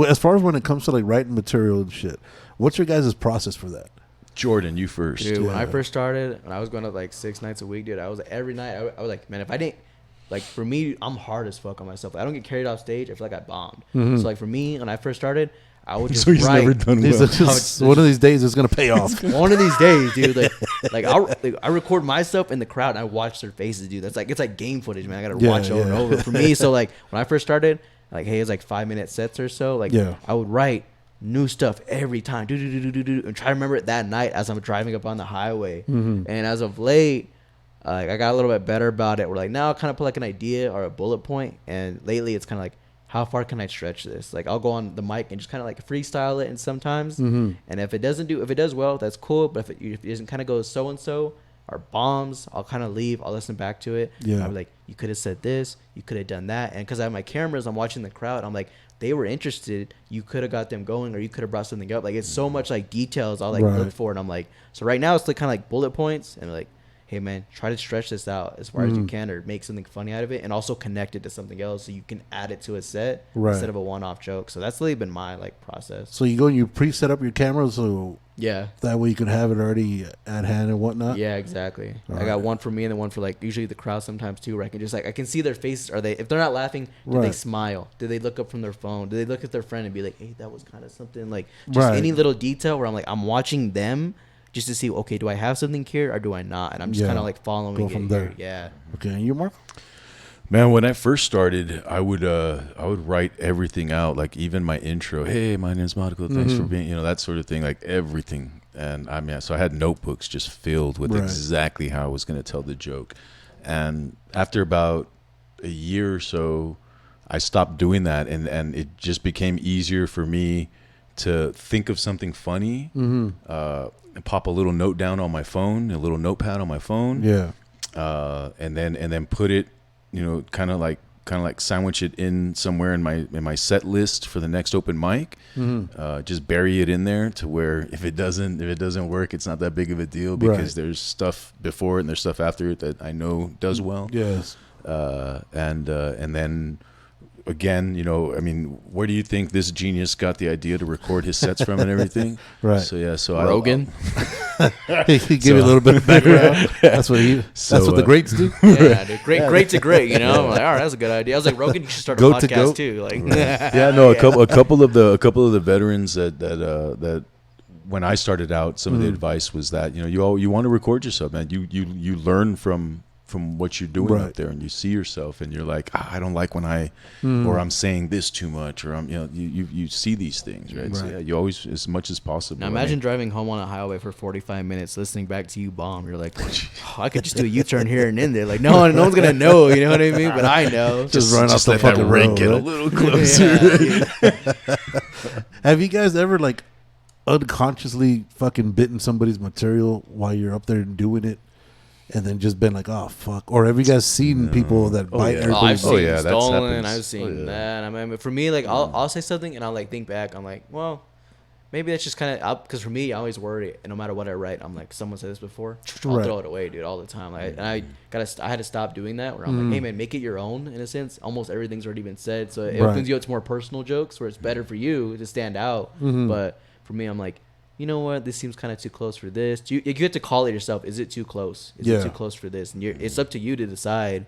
as far as when it comes to like writing material and shit, what's your guys' process for that? Jordan, you first. Dude, when I first started, when I was going up like 6 nights a week, dude, I was every night. I was like, man, if I didn't, like for me, I'm hard as fuck on myself. I don't get carried off stage. I feel like I bombed. So like for me, when I first started, I would just So he's write. never done He's well. just, one of these days it's gonna pay off. One of these days, dude, I record myself in the crowd and I watch their faces, dude. That's like it's like game footage, man. I gotta watch over and over. For me, so like when I first started, like hey, it's like 5-minute sets or so. Like I would write new stuff every time, and try to remember it that night as I'm driving up on the highway. And as of late, like I got a little bit better about it. We're like now I'll kind of put like an idea or a bullet point, and lately it's kind of like, how far can I stretch this? Like I'll go on the mic and just kind of like freestyle it, and sometimes, and if it does well, that's cool. But if it doesn't kind of go so and so or bombs, I'll kind of leave. I'll listen back to it. Yeah. I'll be like, you could have said this, you could have done that, and because I have my cameras, I'm watching the crowd. I'm like, they were interested. You could have got them going, or you could have brought something up. Like it's so much like details I'll like look for, and I'm like, so right now it's like kind of like bullet points, and like, hey man, try to stretch this out as far as you can, or make something funny out of it, and also connect it to something else so you can add it to a set instead of a one-off joke. So that's really been my like process. So you go and you pre-set up your camera so Yeah. that way you can have it already at hand and whatnot. Yeah, exactly. I got one for me and then one for like usually the crowd sometimes too, where I can just like I can see their faces. Are they, if they're not laughing, do they smile? Do they look up from their phone? Do they look at their friend and be like, hey, that was kind of something, like just any little detail where I'm like I'm watching them just to see, okay, do I have something here or do I not? And I'm just kind of like following it from there. Yeah. Okay, and you, Mark? Man, when I first started, I would write everything out, like even my intro. Hey, my name's Marko. Thanks for being, that sort of thing, like everything. And I mean, so I had notebooks just filled with exactly how I was going to tell the joke. And after about a year or so, I stopped doing that, and it just became easier for me to think of something funny, and pop a little note down on my phone, a little notepad on my phone, and then put it, kind of like sandwich it in somewhere in my set list for the next open mic. Just bury it in there to where if it doesn't work, it's not that big of a deal, because there's stuff before it and there's stuff after it that I know does well. Yes. And then again, I mean, where do you think this genius got the idea to record his sets from and everything? So Rogan. He gave you a little bit of background. That's what the greats do. Yeah, dude. Great to great. I'm like, all right, that's a good idea. I was like, Rogan, you should start a podcast too. Like, a couple of the veterans that when I started out, some of the advice was that you want to record yourself, man. You learn from what you're doing up there, and you see yourself, and you're like, I don't like when or I'm saying this too much, or I'm you see these things, right? So you always, as much as possible. Now imagine driving home on a highway for 45 minutes, listening back to you bomb. You're like, I could just do a U-turn here and in there. Like no one's gonna know, you know what I mean? But I know. Just run off the let fucking that rig road, get a right? little closer. Have you guys ever like unconsciously fucking bitten somebody's material while you're up there doing it? And then just been like, oh fuck! Or have you guys seen people that bite? I've seen that stolen. happens. I've seen that. I mean, for me, like I'll say something and I'll like think back. I'm like, well, maybe that's just kind of because for me, I always worry, and no matter what I write, I'm like, someone said this before, I'll Right. throw it away, dude, all the time. Like, and I had to stop doing that. Where I'm like, hey man, make it your own. In a sense, almost everything's already been said, so it opens you up to more personal jokes where it's better for you to stand out. But for me, I'm like, you know what? This seems kind of too close for this. You get to call it yourself. Is it too close? Is it too close for this? And it's up to you to decide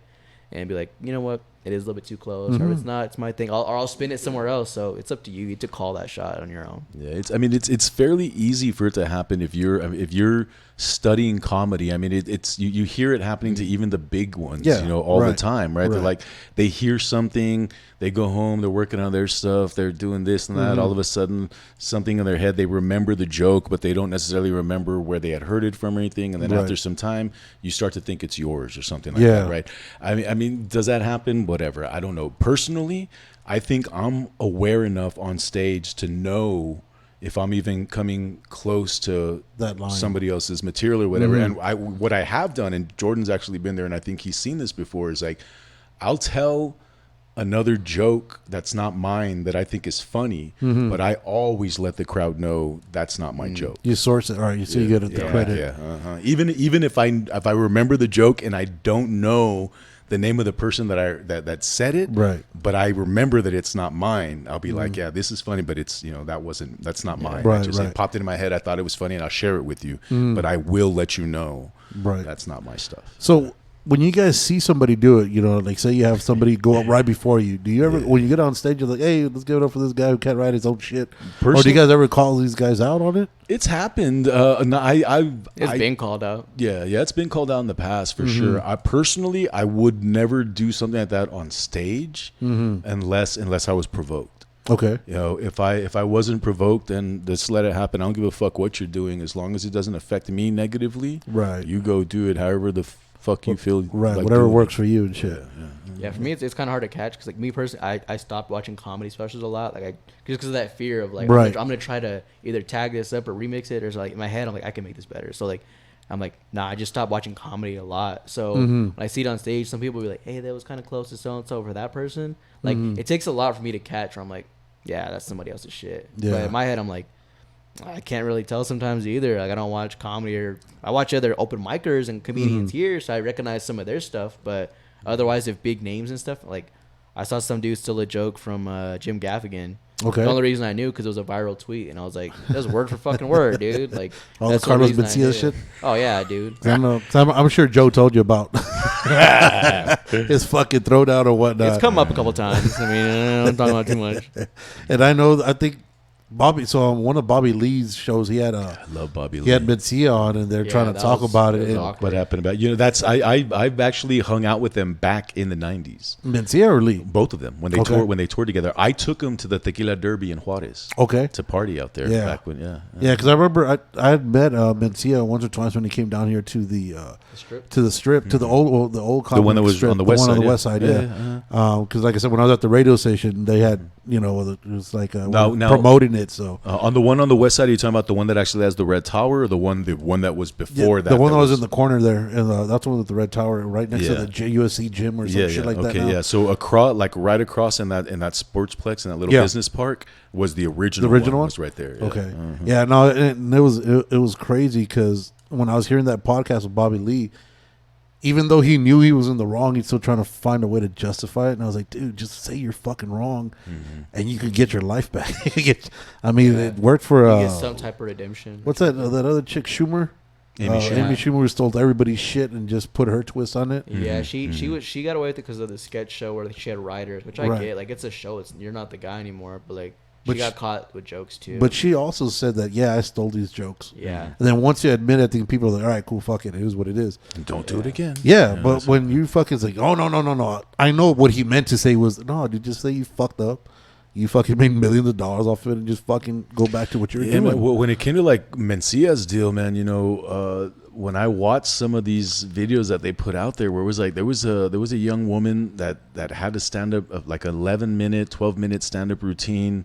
and be like, you know what? It is a little bit too close, or it's not. It's my thing. I'll spin it somewhere else. So it's up to you. You get to call that shot on your own. Yeah, it's fairly easy for it to happen if you're studying comedy. I mean, it's you hear it happening to even the big ones, all the time, right? They're like, they hear something, they go home, they're working on their stuff, they're doing this and that. All of a sudden, something in their head, they remember the joke, but they don't necessarily remember where they had heard it from or anything. And then after some time, you start to think it's yours or something like that, right? I mean, does that happen? Whatever. I don't know. Personally, I think I'm aware enough on stage to know if I'm even coming close to that line, somebody else's material or whatever. And what I have done, and Jordan's actually been there, and I think he's seen this before, is like, I'll tell another joke that's not mine that I think is funny, but I always let the crowd know that's not my joke. You source it, all right? So you get the credit. Yeah. Even if I remember the joke and I don't know the name of the person that said it, right? But I remember that it's not mine. I'll be like, yeah, this is funny, but it's that's not mine. Right, It popped into my head. I thought it was funny, and I'll share it with you. But I will let you know, that's not my stuff. So when you guys see somebody do it, like say you have somebody go up right before you, do you ever, when you get on stage, you're like, hey, let's give it up for this guy who can't write his own shit? Or do you guys ever call these guys out on it? It's happened. It's been called out. Yeah, it's been called out in the past for sure. I would never do something like that on stage unless I was provoked. Okay. If I wasn't provoked, then just let it happen. I don't give a fuck what you're doing as long as it doesn't affect me negatively. Right. You go do it however the fuck you feel. Right. Like whatever works for you and shit. Yeah, for me, it's kind of hard to catch because, like, me personally, I stopped watching comedy specials a lot, like, just because of that fear of, like, I'm gonna try to either tag this up or remix it, or like in my head, I'm like, I can make this better. So like, I'm like, nah, I just stopped watching comedy a lot. So when I see it on stage, some people will be like, hey, that was kind of close to so and so for that person. Like, it takes a lot for me to catch. Where I'm like, yeah, that's somebody else's shit. Yeah. But in my head, I'm like, I can't really tell sometimes either. Like, I don't watch comedy, or I watch other open micers and comedians here, so I recognize some of their stuff. But otherwise, if big names and stuff, like, I saw some dude steal a joke from Jim Gaffigan. Okay. The only reason I knew because it was a viral tweet, and I was like, "That's word for fucking word, dude." Like, all the Carlos Mencia shit. Oh yeah, dude. I know. I'm sure Joe told you about his fucking throwdown or whatnot. It's come up a couple times. I mean, I'm talking about too much. And I think Bobby. So on one of Bobby Lee's shows, he had I love Bobby Lee. He had Mencia on, and they're trying to talk about it. What happened about that's I've actually hung out with them back in the '90s. Mencia or Lee? Both of them when they toured together. I took them to the Tequila Derby in Juarez. Okay, to party out there. Yeah, back when because I remember I had met Mencia once or twice when he came down here to the strip, to the old the one that was strip, on the west side. On the west side, because like I said, when I was at the radio station, they had it was like promoting it. So on the one on the west side, are you talking about the one that actually has the red tower, or the one that was before that? The one that was in the corner there, and that's the one with the red tower, right next to the USC gym or some shit like that. Okay, so across, like right across in that sportsplex in that little business park was the original. The original one was right there. Okay, no, and it was crazy because when I was hearing that podcast with Bobby Lee, even though he knew he was in the wrong, he's still trying to find a way to justify it. And I was like, dude, just say you're fucking wrong, and you could get your life back. It worked for you get some type of redemption. What's that other chick, Schumer? Amy Schumer stole everybody's shit and just put her twist on it. Yeah, she got away with it because of the sketch show where she had writers, which I get. Like, it's a show; you're not the guy anymore. But like, she got caught with jokes too. But she also said that, I stole these jokes. Yeah. And then once you admit it, I think people are like, all right, cool, fuck it. It is what it is. And don't do it again. Yeah, but when you fucking say, oh, no. I know what he meant to say was, no, dude, just say you fucked up. You fucking made millions of dollars off it and just fucking go back to what you're doing. Man, when it came to like Mencia's deal, man, when I watched some of these videos that they put out there, where it was like there was a young woman that had a stand up like 11-minute, 12-minute stand up routine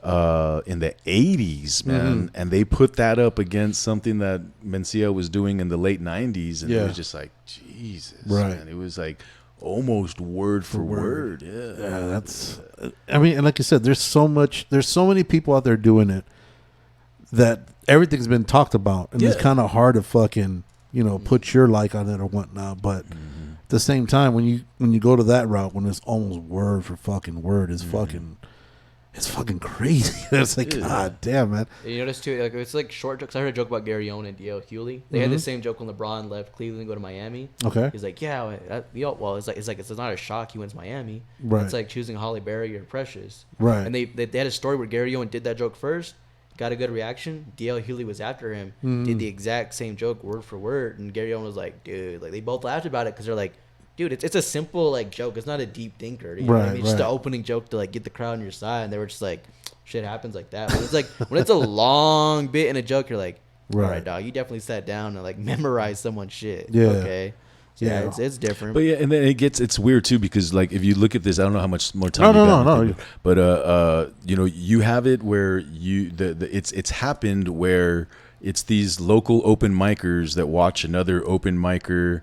in the 80s, man, and they put that up against something that Mencia was doing in the late 90s, and it was just like, Jesus, man. It was like almost word for word. Yeah, that's. I mean, and like I said, there's so many people out there doing it. that everything's been talked about, and it's Yeah. kind of hard to fucking put your like on it or whatnot. But at the same time, when you go to that route, when it's almost word for fucking word, it's fucking crazy. It's like, God damn, man. You notice too, like it's like short jokes. I heard a joke about Gary Owen and D.L. Hewley. They had the same joke when LeBron left Cleveland to go to Miami. Okay. He's like, yeah, well, it's not a shock he wins Miami. Right. It's like choosing Holly Berry or Precious. Right. And they had a story where Gary Owen did that joke first, got a good reaction. D.L. Hewley was after him, did the exact same joke word for word, and Gary Owen was like, dude, like they both laughed about it because they're like, dude, it's a simple like joke. It's not a deep thinker. You know what I mean? It's just the opening joke to like get the crowd on your side, and they were just like, shit happens like that. But it's like when it's a long bit in a joke, you're like, all right, dog, you definitely sat down and like memorized someone's shit. Yeah. Okay. So, yeah, it's different. But yeah, and then it's weird too because like if you look at this, I don't know how much more time. No. But you have it where it's happened where it's these local open micers that watch another open micer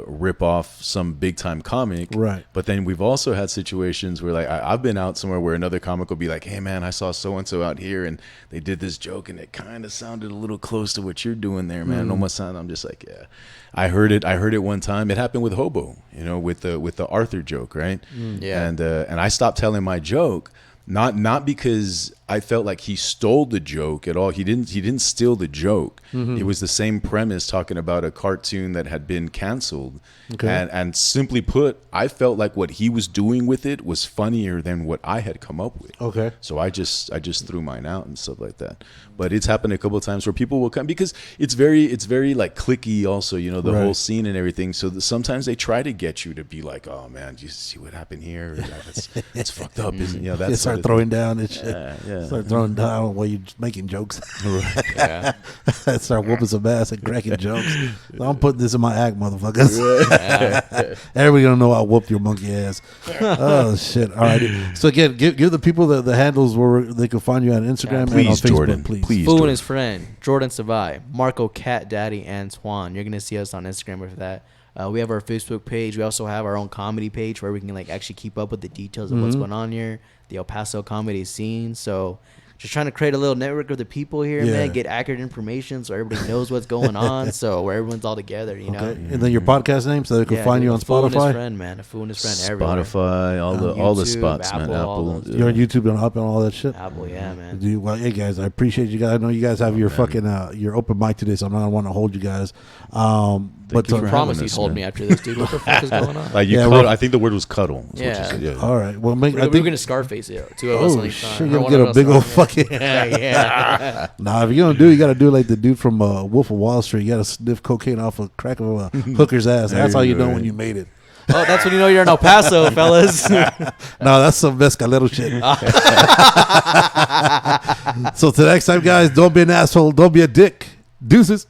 rip off some big time comic, right? But then we've also had situations where like I've been out somewhere where another comic will be like, hey man, I saw so and so out here and they did this joke and it kind of sounded a little close to what you're doing there, man. It almost sounded. I'm just like, yeah, I heard it one time. It happened with Hobo, with the Arthur joke, right? Yeah. And I stopped telling my joke. Not because I felt like he stole the joke at all. He didn't steal the joke. It was the same premise talking about a cartoon that had been canceled. Okay. And simply put, I felt like what he was doing with it was funnier than what I had come up with. Okay. So I just threw mine out and stuff like that. But it's happened a couple of times where people will come because it's very like cliquey also, the whole scene and everything. So sometimes they try to get you to be like, oh man, do you see what happened here? That's fucked up, isn't it? That's start throwing down and shit. Yeah. Start throwing down while you're making jokes. Yeah. Start whooping some ass and cracking jokes. I'm putting this in my act, motherfuckers. Everybody gonna know I whooped your monkey ass. Oh shit! All right. So again, give the people the handles where they can find you on Instagram and on Facebook, Jordan, please. Fool and his friend Jordan Savai, Marko Cat Daddy Antwan. You're gonna see us on Instagram with that. We have our Facebook page. We also have our own comedy page where we can like actually keep up with the details of what's going on here, the El Paso comedy scene. So just trying to create a little network of the people here, man. Get accurate information so everybody knows what's going on. So where everyone's all together, you know. And then your podcast name, so they can find you on Fool and his Spotify. friend, man. A Fool and his friend everywhere. Spotify, all the spots, Apple, man. Apple. You're on YouTube and up and all that shit. Apple, yeah, man. Well, hey guys, I appreciate you guys. I know you guys have your fucking your open mic today, so I'm not want to hold you guys. But you for I promise having you us, told man. me after this, dude. What the fuck is going on? Like I think the word was cuddle. Is Yeah. What you said. all right. Well, We're gonna Scarface it. Two of us. Oh shit! You're gonna get a big old fucking. Yeah. Nah, if you're gonna do it, you gotta do like the dude from Wolf of Wall Street. You gotta sniff cocaine off a crack of a hooker's ass. That's how you know when you made it. Oh, that's when you know you're in El Paso, fellas. No, that's some mescalero shit. So till next time, guys, don't be an asshole. Don't be a dick. Deuces.